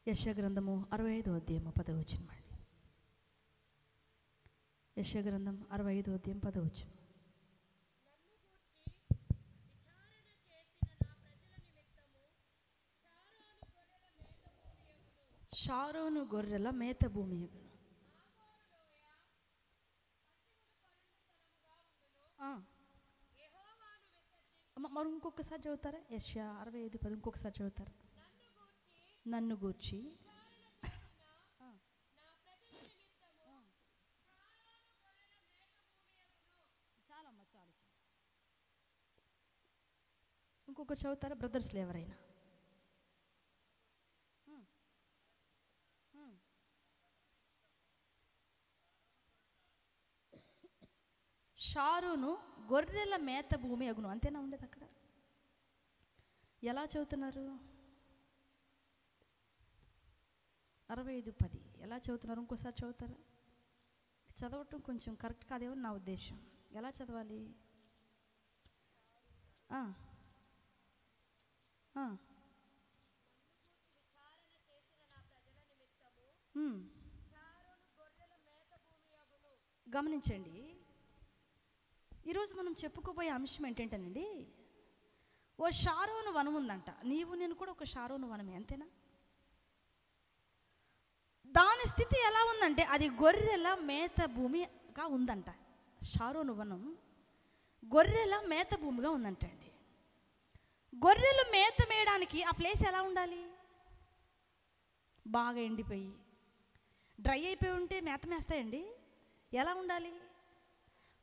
యెషయా గ్రంథము 65వ అధ్యాయం 10వ వచనం అండి. యెషయా గ్రంథం 65వ అధ్యాయం 10వ వచనం. షారోను గొర్రెల మేత భూమి యగును. మరి ఇంకొకసారి చదువుతారా? యెషయా 65:10 ఇంకొకసారి చదువుతారా? నన్ను గూర్చి చాలమ్మా చాలు. ఇంకొకరు చదువుతారా బ్రదర్స్లో ఎవరైనా? షారోను గొర్రెల మేత భూమి అగును. అంతేనా ఉండేది అక్కడ? ఎలా చదువుతున్నారు? 65:10 ఎలా చదువుతున్నారు? ఇంకోసారి చదువుతారా? చదవటం కొంచెం కరెక్ట్ కాదేమో నా ఉద్దేశం. ఎలా చదవాలి? గమనించండి, ఈరోజు మనం చెప్పుకోబోయే అంశం ఏంటంటేనండి, ఓ షారోను వనం ఉందంట. నీవు నేను కూడా ఒక షారోను వనమే, అంతేనా? దాని స్థితి ఎలా ఉందంటే అది గొర్రెల మేత భూమిగా ఉందంట. షారోను వనం గొర్రెల మేత భూమిగా ఉందంటండి. గొర్రెలు మేత మేయడానికి ఆ ప్లేస్ ఎలా ఉండాలి? బాగా ఎండిపోయి డ్రై అయిపోయి ఉంటే మేత మేస్తాయండి. ఎలా ఉండాలి?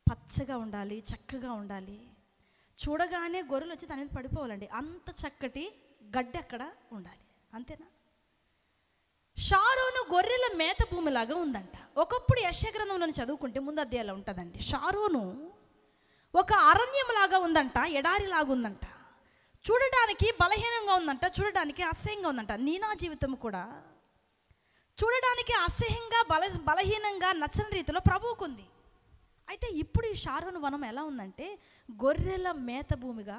పచ్చగా ఉండాలి, చక్కగా ఉండాలి. చూడగానే గొర్రెలు వచ్చి తన మీద పడిపోవాలండి. అంత చక్కటి గడ్డి అక్కడ ఉండాలి, అంతేనా? షారోను గొర్రెల మేత భూమిలాగా ఉందంట. ఒకప్పుడు యెషయా గ్రంథంలో చదువుకుంటే ముందు అధ్యాయంలో ఉంటుందండి. షారోను ఒక అరణ్యంలాగా ఉందంట, ఎడారిలాగా ఉందంట. చూడడానికి బలహీనంగా ఉందంట, చూడడానికి అసహ్యంగా ఉందంట. నీ నా జీవితం కూడా చూడడానికి అసహ్యంగా బలహీనంగా నచ్చని రీతిలో ప్రభువుకుంది. అయితే ఇప్పుడు ఈ షారోను వనం ఎలా ఉందంటే గొర్రెల మేత భూమిగా,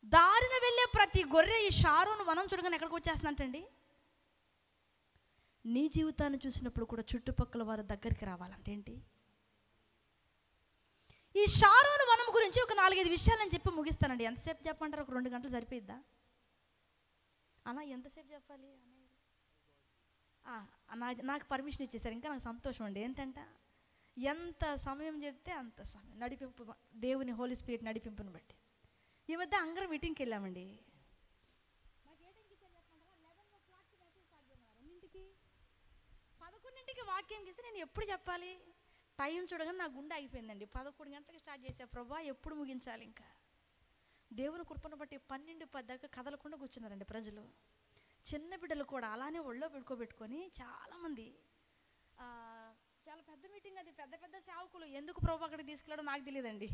దారిన వెళ్ళే ప్రతి గొర్రె ఈ షారోను వనం చూడగానే ఎక్కడికి వచ్చేస్తుందంటండి? నీ జీవితాన్ని చూసినప్పుడు కూడా చుట్టుపక్కల వారి దగ్గరికి రావాలంటే ఏంటి? ఈ షారోను వనం గురించి ఒక 4-5 విషయాలు నేను చెప్పి ముగిస్తానండి. ఎంతసేపు చెప్పంటారు? ఒక 2 గంటలు సరిపోయిద్దా అన్న? ఎంతసేపు చెప్పాలి? నాకు పర్మిషన్ ఇచ్చేసారు, ఇంకా నాకు సంతోషం అండి. ఏంటంట, ఎంత సమయం చెప్తే అంత సమయం, నడిపింపు దేవుని హోలీ స్పిరిట్ నడిపింపుని బట్టి. ఈ మధ్య అందరం మీటింగ్కి వెళ్ళామండి. నాకు ఏ టైంకి ఇచ్చారు చెప్పమంటారా? 11:00కి వాక్యానికి ఇస్తే నేను ఎప్పుడు చెప్పాలి? టైం చూడగానే నా గుండె ఆగిపోయిందండి. 11 గంటలకు స్టార్ట్ చేసా. ప్రభా ఎప్పుడు ముగించాలి? ఇంకా దేవుని కృపను బట్టి 12-10 దాకా కదలకుండా కూర్చున్నారండి ప్రజలు. చిన్న బిడ్డలు కూడా అలానే ఒళ్ళో పెట్టుకొని చాలామంది. చాలా పెద్ద మీటింగ్ అది, పెద్ద పెద్ద సేవకులు. ఎందుకు ప్రభు అక్కడికి తీసుకెళ్ళాడో నాకు తెలియదండి.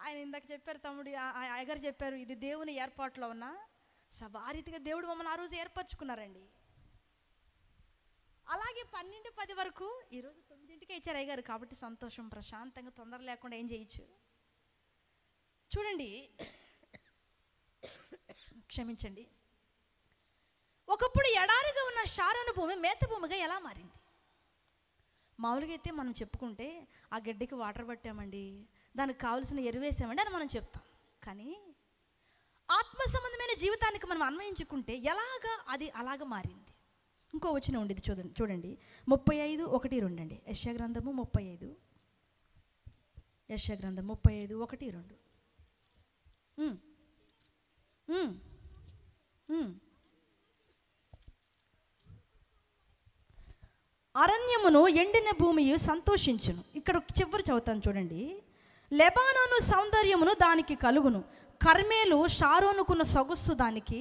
ఆయన ఇందాక చెప్పారు, తమ్ముడు అయ్యగారు చెప్పారు, ఇది దేవుని ఏర్పాట్లో ఉన్న సభ. ఆ రీతిగా దేవుడు మమ్మల్ని ఆ రోజు ఏర్పరచుకున్నారండి. అలాగే 12-10 వరకు, ఈరోజు 9కే ఇచ్చారు అయ్యగారు కాబట్టి సంతోషం. ప్రశాంతంగా తొందర లేకుండా ఏం చేయొచ్చు. చూడండి, క్షమించండి. ఒకప్పుడు ఎడారిగా ఉన్న షారోను భూమి మేత భూమిగా ఎలా మారింది? మామూలుగా అయితే మనం చెప్పుకుంటే ఆ గడ్డికి వాటర్ పట్టామండి, దానికి కావలసిన ఎరువేసామండి అని మనం చెప్తాం. కానీ ఆత్మ సంబంధమైన జీవితానికి మనం అన్వయించుకుంటే ఎలాగా అది అలాగ మారింది? ఇంకో వచనం ఉండేది చూడండి 35:1-2 అండి. యెషయా గ్రంథము 35, యెషయా గ్రంథం 35:1-2. అరణ్యమును ఎండిన భూమియు సంతోషించును. ఇక్కడ చివరి చదువుతాను చూడండి. లెబానోను సౌందర్యమును దానికి కలుగును, కర్మేలు షారోనుకున్న సొగస్సు దానికి.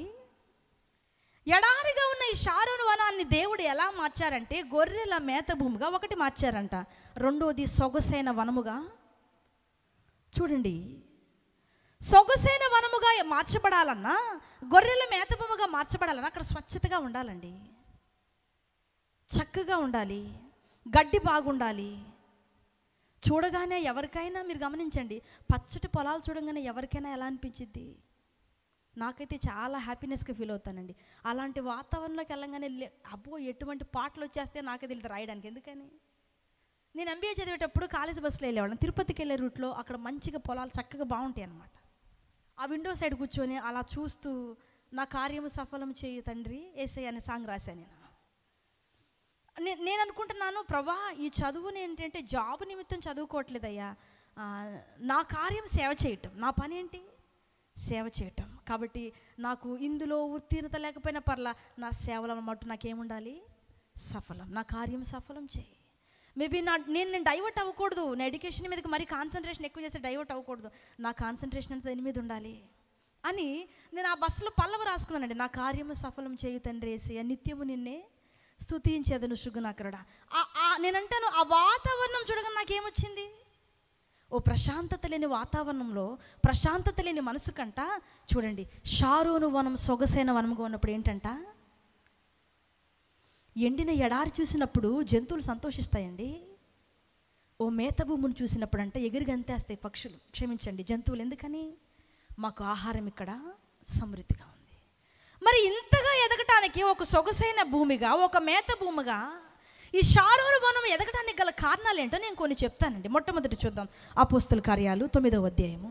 ఎడారిగా ఉన్న ఈ షారోను వనాన్ని దేవుడు ఎలా మార్చారంటే గొర్రెల మేత భూమిగా ఒకటి మార్చారంట. రెండోది సొగసైన వనముగా. చూడండి, సొగసైన వనముగా మార్చబడాలన్నా, గొర్రెల మేత భూమిగా మార్చబడాలన్నా అక్కడ స్వచ్ఛతగా ఉండాలండి, చక్కగా ఉండాలి, గడ్డి బాగుండాలి. చూడగానే ఎవరికైనా, మీరు గమనించండి, పచ్చటి పొలాలు చూడగానే ఎవరికైనా ఎలా అనిపించిద్ది? నాకైతే చాలా హ్యాపీనెస్గా ఫీల్ అవుతానండి. అలాంటి వాతావరణంలోకి వెళ్ళంగానే అబ్బో ఎటువంటి పాటలు వచ్చేస్తే నాకే తెలియదు రాయడానికి. ఎందుకని నేను MBA చదివేటప్పుడు కాలేజ్ బస్సులో వెళ్ళేవాళ్ళం. తిరుపతికి వెళ్ళే రూట్లో అక్కడ మంచిగా పొలాలు చక్కగా బాగుంటాయి అన్నమాట. ఆ విండో సైడ్ కూర్చొని అలా చూస్తూ నా కార్యము సఫలం చేయు తండ్రి యేసయ్య అనే సాంగ్ రాశాను నేను అనుకుంటున్నాను, ప్రభా ఈ చదువుని ఏంటంటే జాబ్ నిమిత్తం చదువుకోవట్లేదయ్యా, నా కార్యం సేవ చేయటం, నా పని ఏంటి సేవ చేయటం. కాబట్టి నాకు ఇందులో ఉత్తీర్ణత లేకపోయినా పర్లా, నా సేవల మట్టు నాకేముండాలి సఫలం, నా కార్యం సఫలం చేయి. మేబీ నేను డైవర్ట్ అవ్వకూడదు, నా ఎడ్యుకేషన్ మీదకి మరీ కాన్సన్ట్రేషన్ ఎక్కువ చేసి డైవర్ట్ అవ్వకూడదు, నా కాన్సన్ట్రేషన్ అంతా దీని మీద ఉండాలి అని నేను ఆ బస్సులో పల్లవ రాసుకున్నానండి. నా కార్యము సఫలం చేయు తండ్రి యేసయ్య, నిత్యము నిన్నే స్తుతించేదను శుగునాకరుడా. నేనంటాను ఆ వాతావరణం చూడగా నాకేమొచ్చింది, ఓ ప్రశాంతత లేని వాతావరణంలో ప్రశాంతత లేని మనసు కంట చూడండి, షారోను వనం సొగసైన వనముగా ఉన్నప్పుడు ఏంటంట, ఎండిన ఎడారి చూసినప్పుడు జంతువులు సంతోషిస్తాయండి. ఓ మేత భూమిని చూసినప్పుడు అంటే ఎగిరి గంతేస్తాయి పక్షులు, క్షమించండి జంతువులు. ఎందుకని, మాకు ఆహారం ఇక్కడ సమృద్ధిగా ఉంది. మరి ఇంతగా ఎదగటానికి ఒక సొగసైన భూమిగా, ఒక మేత భూమిగా ఈ షారోను వనం ఎదగడానికి గల కారణాలు ఏంటో నేను కొన్ని చెప్తానండి. మొట్టమొదటి చూద్దాం, అపోస్తుల కార్యాలు 9వ అధ్యాయము.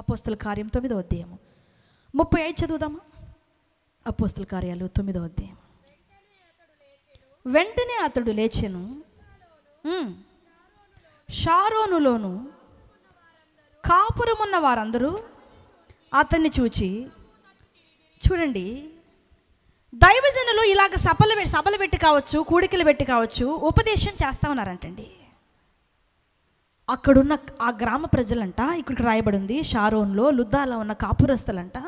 అపోస్తుల కార్యం 9వ అధ్యాయము 35 చదువుదామా. అపోస్తుల కార్యాలు 9వ అధ్యాయం. వెంటనే అతడు లేచెను, షారోనులోను కాపురమున్న వారందరూ అతన్ని చూచి, చూడండి దైవజనులు ఇలాగ సభలు పెట్టి కావచ్చు, కూడికలు పెట్టి కావచ్చు ఉపదేశం చేస్తూ ఉన్నారంటండి. అక్కడున్న ఆ గ్రామ ప్రజలంట, ఇక్కడికి రాయబడి ఉంది, షారోన్లో లుద్దాలో ఉన్న కాపురస్తులంట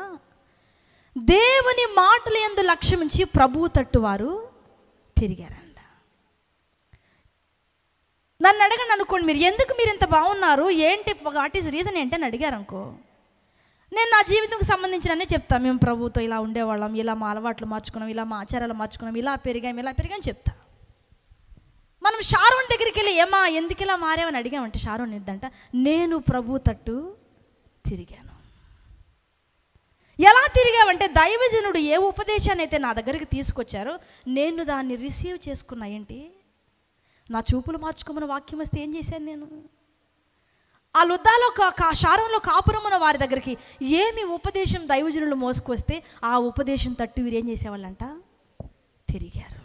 దేవుని మాటల యందు లక్ష్యమించి ప్రభువు తట్టు వారు తిరిగారంట. నన్ను అడగండి అనుకోండి, మీరు ఎందుకు మీరు ఇంత బాగున్నారు ఏంటి, వాట్ ఈస్ రీజన్ ఏంటి అని అడిగారు అనుకో, నేను నా జీవితంకి సంబంధించిన చెప్తాను. మేము ప్రభువుతో ఇలా ఉండేవాళ్ళం, ఇలా మా అలవాట్లు మార్చుకున్నాం, ఇలా మా ఆచారాలు మార్చుకున్నాం, ఇలా పెరిగాం చెప్తా. మనం షారోన్ దగ్గరికి వెళ్ళి ఏమా ఎందుకు ఇలా మారామని అడిగామంటే షారోన్ ఇద్దంట, నేను ప్రభు తట్టు తిరిగాను. ఎలా తిరిగావంటే దైవజనుడు ఏ ఉపదేశాన్ని అయితే నా దగ్గరికి తీసుకొచ్చారో నేను దాన్ని రిసీవ్ చేసుకున్నా. ఏంటి, నా చూపులు మార్చుకోమని వాక్యం వస్తే ఏం చేశాను నేను, ఆ లుద్దాలో షారోన్లో కాపురమున్న వారి దగ్గరికి ఏమి ఉపదేశం దైవజనులు మోసుకొస్తే ఆ ఉపదేశం తట్టు వీరు ఏం చేసేవాళ్ళంట, తిరిగారు.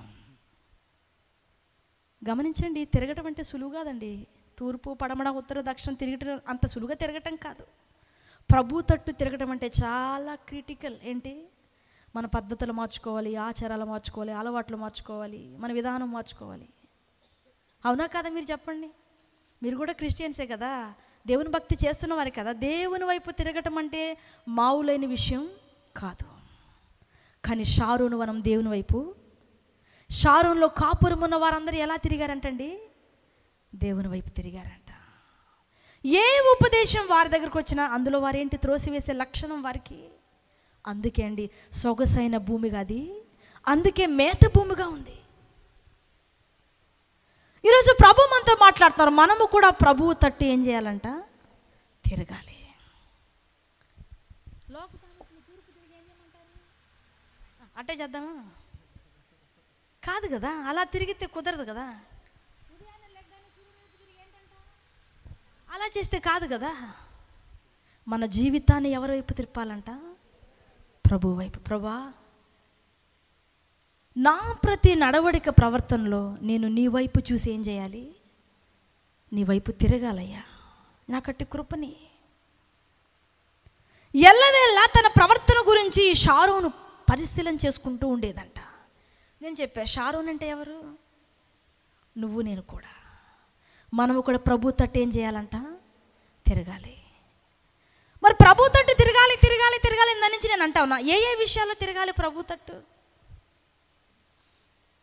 గమనించండి, తిరగటం అంటే సులువు కాదండి. తూర్పు పడమడ ఉత్తర దక్షిణం తిరగటం అంత సులువుగా తిరగటం కాదు. ప్రభు తట్టు తిరగటం అంటే చాలా క్రిటికల్. ఏంటి, మన పద్ధతులు మార్చుకోవాలి, ఆచారాలు మార్చుకోవాలి, అలవాట్లు మార్చుకోవాలి, మన విధానం మార్చుకోవాలి. అవునా కాదా మీరు చెప్పండి, మీరు కూడా క్రిస్టియన్సే కదా, దేవుని భక్తి చేస్తున్నవారు కదా. దేవుని వైపు తిరగటం అంటే మావులైన విషయం కాదు. కానీ షారోను వనం దేవుని వైపు, షారోన్లో కాపురం ఉన్న వారందరూ ఎలా తిరిగారంటండి, దేవుని వైపు తిరిగారంట. ఏ ఉపదేశం వారి దగ్గరకు వచ్చినా అందులో వారేంటి త్రోసివేసే లక్షణం వారికి. అందుకే అండి సొగసైన భూమిగా అది, అందుకే మేత భూమిగా ఉంది. ఈరోజు ప్రభు మనతో మాట్లాడుతున్నారు, మనము కూడా ప్రభువు తట్టు ఏం చేయాలంట, తిరగాలి. అంటే చేద్దామా, కాదు కదా, అలా తిరిగితే కుదరదు కదా, అలా చేస్తే కాదు కదా. మన జీవితాన్ని ఎవరి వైపు తిప్పాలంట, ప్రభు వైపు. ప్రభా నా ప్రతి నడవడిక ప్రవర్తనలో నేను నీ వైపు చూసి ఏం చేయాలి, నీ వైపు తిరగాలయ్యా, నాకట్టి కృపని. ఎల్లవేళ తన ప్రవర్తన గురించి షారోను పరిశీలన చేసుకుంటూ ఉండేదంట. నేను చెప్పా, షారోన్ అంటే ఎవరు, నువ్వు నేను కూడా. మనము కూడా ప్రభు తట్టు ఏం చేయాలంట, తిరగాలి. మరి ప్రభు తట్టు తిరగాలి తిరగాలి తిరగాలి దాని నుంచి నేను అంటా ఉన్నా, ఏ విషయాల్లో తిరగాలి ప్రభు తట్టు,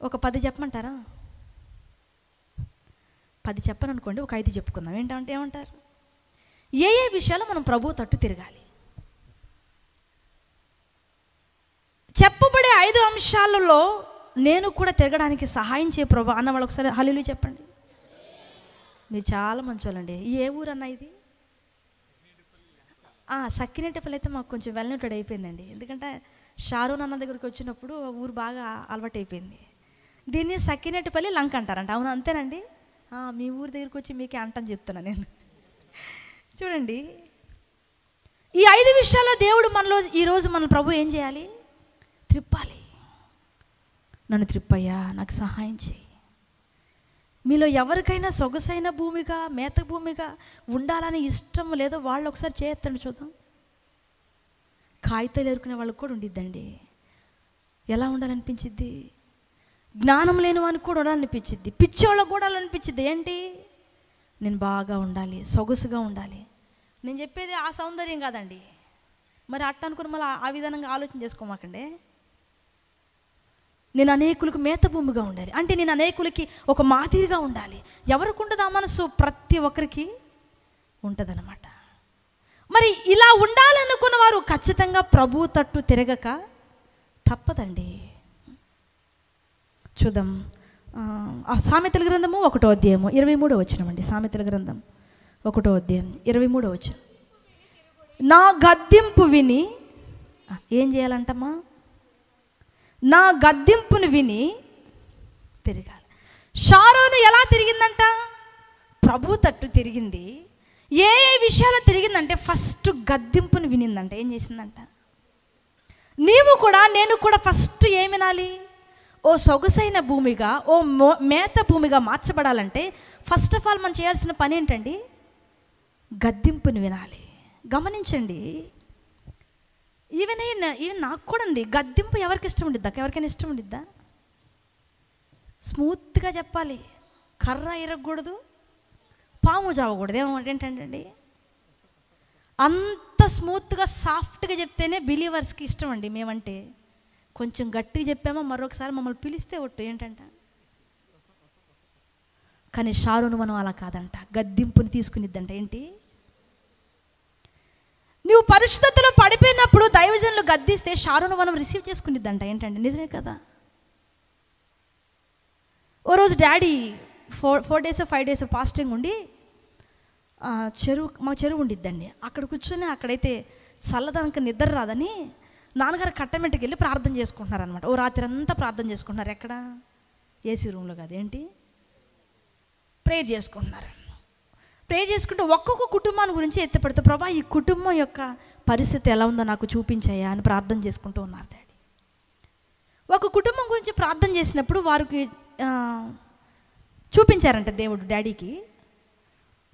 ఒక 10 చెప్పమంటారా? 10 చెప్పను అనుకోండి, ఒక 5 చెప్పుకుందాం. ఏంటంటే ఏమంటారు, ఏ విషయాల్లో మనం ప్రభు తట్టు తిరగాలి? చెప్పబడే 5 అంశాలలో నేను కూడా తిరగడానికి సహాయం చేయ ప్రభు అన్న వాళ్ళు ఒకసారి హల్లెలూయా చెప్పండి. మీరు చాలా మంచి వాళ్ళండి. ఏ ఊరు అన్న ఇది? సక్కినేటిపల్లి అయితే మాకు కొంచెం వెల్నెటెడ్ అయిపోయిందండి. ఎందుకంటే షారూన్ అన్న దగ్గరికి వచ్చినప్పుడు ఊరు బాగా అలవాటు అయిపోయింది. దీన్ని సక్కినేటిపల్లి లంక అంటారంట. అవును అంతేనండి. మీ ఊరి దగ్గరికి వచ్చి మీకే అంటని చెప్తున్నా నేను. చూడండి, ఈ 5 విషయాల్లో దేవుడు మనలో ఈరోజు మన ప్రభు ఏం చేయాలి? త్రిప్పాలి. నన్ను త్రిప్పయ్యా, నాకు సహాయం చేయి. మీలో ఎవరికైనా సొగసైన భూమిగా, మేత భూమిగా ఉండాలని ఇష్టం లేదో వాళ్ళు ఒకసారి చేయొద్దండి చూద్దాం. కాగితాలు ఎరుకునే వాళ్ళకి కూడా ఉండిద్దండి. ఎలా ఉండాలనిపించిద్ది? జ్ఞానం లేని వానికి కూడా ఉండాలనిపించిద్ది, పిచ్చోళ్ళకు కూడా అనిపించిద్ది. ఏంటి? నేను బాగా ఉండాలి, సొగసుగా ఉండాలి. నేను చెప్పేది ఆ సౌందర్యం కాదండి. మరి అట్ట అనుకుని మళ్ళీ ఆ విధానంగా ఆలోచన చేసుకోమాకండి. నేను అనేకులకు మేత భూమిగా ఉండాలి అంటే నేను అనేకులకి ఒక మాదిరిగా ఉండాలి. ఎవరికి ఉంటుంది ఆ మనసు? ప్రతి ఒక్కరికి ఉంటుందన్నమాట. మరి ఇలా ఉండాలనుకున్న వారు ఖచ్చితంగా ప్రభు తట్టు తిరగక తప్పదండి. చూద్దాం, సామెతల గ్రంథము 1వ అధ్యాయము 23వ వచనమండి. సామెతల గ్రంథం 1వ అధ్యాయం 23వ వచనం. నా గద్దింపు విని ఏం చేయాలంటమ్మా? నా గద్దింపును విని తిరగాలి. షారోను ఎలా తిరిగిందంట? ప్రభు తట్టు తిరిగింది. ఏ విషయాలు తిరిగిందంటే ఫస్ట్ గద్దింపును వినిందంట. ఏం చేసిందంట? నీవు కూడా నేను కూడా ఫస్ట్ ఏం వినాలి? ఓ సొగసైన భూమిగా, ఓ మేత భూమిగా మార్చబడాలంటే ఫస్ట్ ఆఫ్ ఆల్ మనం చేయాల్సిన పని ఏంటండి? గద్దింపుని వినాలి. గమనించండి, ఈవెన్ నాకు కూడా అండి, గద్దింపు ఎవరికి ఇష్టం ఉండిద్దా? ఎవరికైనా ఇష్టం ఉండిద్దా? స్మూత్గా చెప్పాలి, కర్ర ఇరగకూడదు, పాము జావకూడదు. ఏంటండి, అంత స్మూత్గా సాఫ్ట్గా చెప్తేనే బిలీవర్స్కి ఇష్టం అండి. మేమంటే కొంచెం గట్టిగా చెప్పామో మరొకసారి మమ్మల్ని పిలిస్తే ఒట్టు ఏంటంట. కానీ షారోను మనం అలా కాదంట, గద్దింపుని తీసుకునిద్దంట. ఏంటి? నువ్వు పరిశుద్ధతలో పడిపోయినప్పుడు దైవజనులు గద్దిస్తే షారోను మనం రిసీవ్ చేసుకునిద్దంట. ఏంటండి, నిజమే కదా. ఓ రోజు డాడీ 4 days 5 days ఫాస్టింగ్ ఉండి మా చెరువు ఉండిద్దండి. అక్కడ కూర్చొని అక్కడైతే చల్లదానికి నిద్ర రాదని నాన్నగారు కట్టమెట్టుకు వెళ్ళి ప్రార్థన చేసుకుంటున్నారనమాట. ఓ రాత్రి అంతా ప్రార్థన చేసుకుంటున్నారు. ఎక్కడ? ఏసీ రూమ్లో కాదు. ఏంటి? ప్రేయర్ చేసుకుంటున్నారు. ప్రేయర్ చేసుకుంటూ ఒక్కొక్క కుటుంబాన్ని గురించి ఎత్తిపెడుతూ, ప్రభా ఈ కుటుంబం యొక్క పరిస్థితి ఎలా ఉందో నాకు చూపించాయా అని ప్రార్థన చేసుకుంటూ ఉన్నారు డాడీ. ఒక కుటుంబం గురించి ప్రార్థన చేసినప్పుడు వారికి చూపించారంట దేవుడు డాడీకి.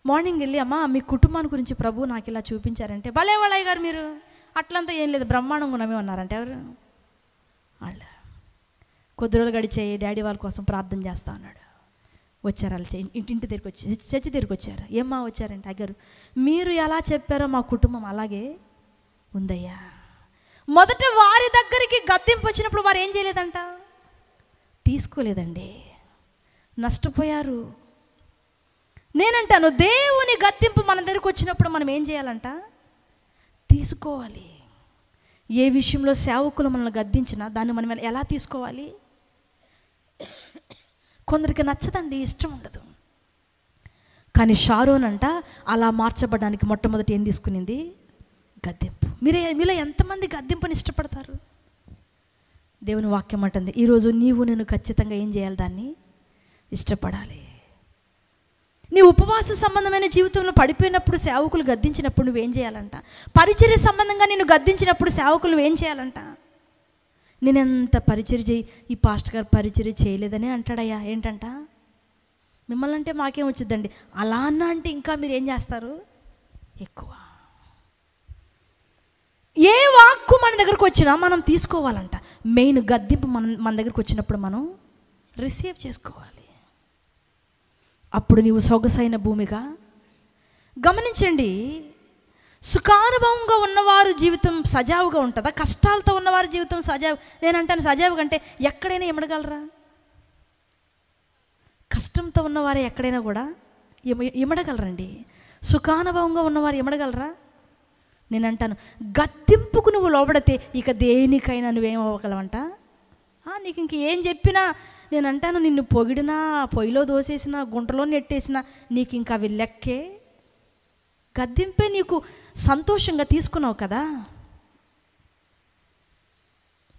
మార్నింగ్ వెళ్ళి, అమ్మా మీ కుటుంబాన్ని గురించి ప్రభు నాకు ఇలా చూపించారంటే, భలే వాళ్ళయ్య గారు మీరు అట్లంతా ఏం లేదు బ్రహ్మాండంగా ఉన్నామే అన్నారంటే. ఎవరు వాళ్ళు? కొద్ది రోజులు గడిచాయి, డాడీ వాళ్ళ కోసం ప్రార్థన చేస్తా అన్నాడు. వచ్చారు వాళ్ళు ఇంటి దగ్గరికి వచ్చి, చర్చి దగ్గరికి వచ్చారు. ఏమ్మా వచ్చారంటే, అయ్యారు మీరు ఎలా చెప్పారో మా కుటుంబం అలాగే ఉందయ్యా. మొదట వారి దగ్గరికి గద్దింపు వచ్చినప్పుడు వారు ఏం చేయలేదంట? తీసుకోలేదండి, నష్టపోయారు. నేనంటాను, దేవుని గద్దింపు మన దగ్గరికి వచ్చినప్పుడు మనం ఏం చేయాలంట? తీసుకోవాలి. ఏ విషయంలో సేవకులు మనల్ని గద్దించినా దాన్ని మనం ఎలా తీసుకోవాలి? కొందరికి నచ్చదండి, ఇష్టం ఉండదు. కానీ షారోన్ అంట అలా మార్చబడడానికి మొట్టమొదటి ఏం తీసుకునింది? గద్దింపు. మీలో ఎంతమంది గద్దింపుని ఇష్టపడతారు? దేవుని వాక్యం అంటుంది, ఈరోజు నీవు నేను ఖచ్చితంగా ఏం చేయాలి? దాన్ని ఇష్టపడాలి. నీ ఉపవాస సంబంధమైన జీవితంలో పడిపోయినప్పుడు సేవకులు గద్దించినప్పుడు నువ్వేం చేయాలంట? పరిచర్య సంబంధంగా నేను గద్దించినప్పుడు సేవకులు నువ్వేం చేయాలంట? నేనెంత పరిచర్య చేయి, ఈ పాస్టర్ గారు పరిచర్య చేయలేదని అంటాడయ్యా. ఏంటంట? మిమ్మల్ని అంటే మాకేం వచ్చిందండి, అలా అన్నా అంటే ఇంకా మీరు ఏం చేస్తారు? ఎక్కువ. ఏ వాక్కు మన దగ్గరకు వచ్చినా మనం తీసుకోవాలంట. మెయిన్ గద్దింపు మన దగ్గరకు వచ్చినప్పుడు మనం రిసీవ్ చేసుకోవాలి. అప్పుడు నీవు సొగసైన భూమిగా. గమనించండి, సుఖానుభవంగా ఉన్నవారు జీవితం సజావుగా ఉంటుందా? కష్టాలతో ఉన్నవారి జీవితం సజావు. నేనంటాను సజావు కంటే ఎక్కడైనా ఇమడగలరా? కష్టంతో ఉన్నవారు ఎక్కడైనా కూడా ఇమడగలరండి. సుఖానుభవంగా ఉన్నవారు ఇమడగలరా? నేనంటాను, గద్దింపుకు నువ్వు లోబడితే ఇక దేనికైనా నువ్వేం అవ్వగలవంట? నీకు ఇంక ఏం చెప్పినా, నేను అంటాను, నిన్ను పొగిడినా, పొయ్యిలో దోసేసినా, గుంటలో నెట్టేసినా నీకు ఇంకా అవి లెక్కే గద్దింపే నీకు సంతోషంగా తీసుకున్నావు కదా.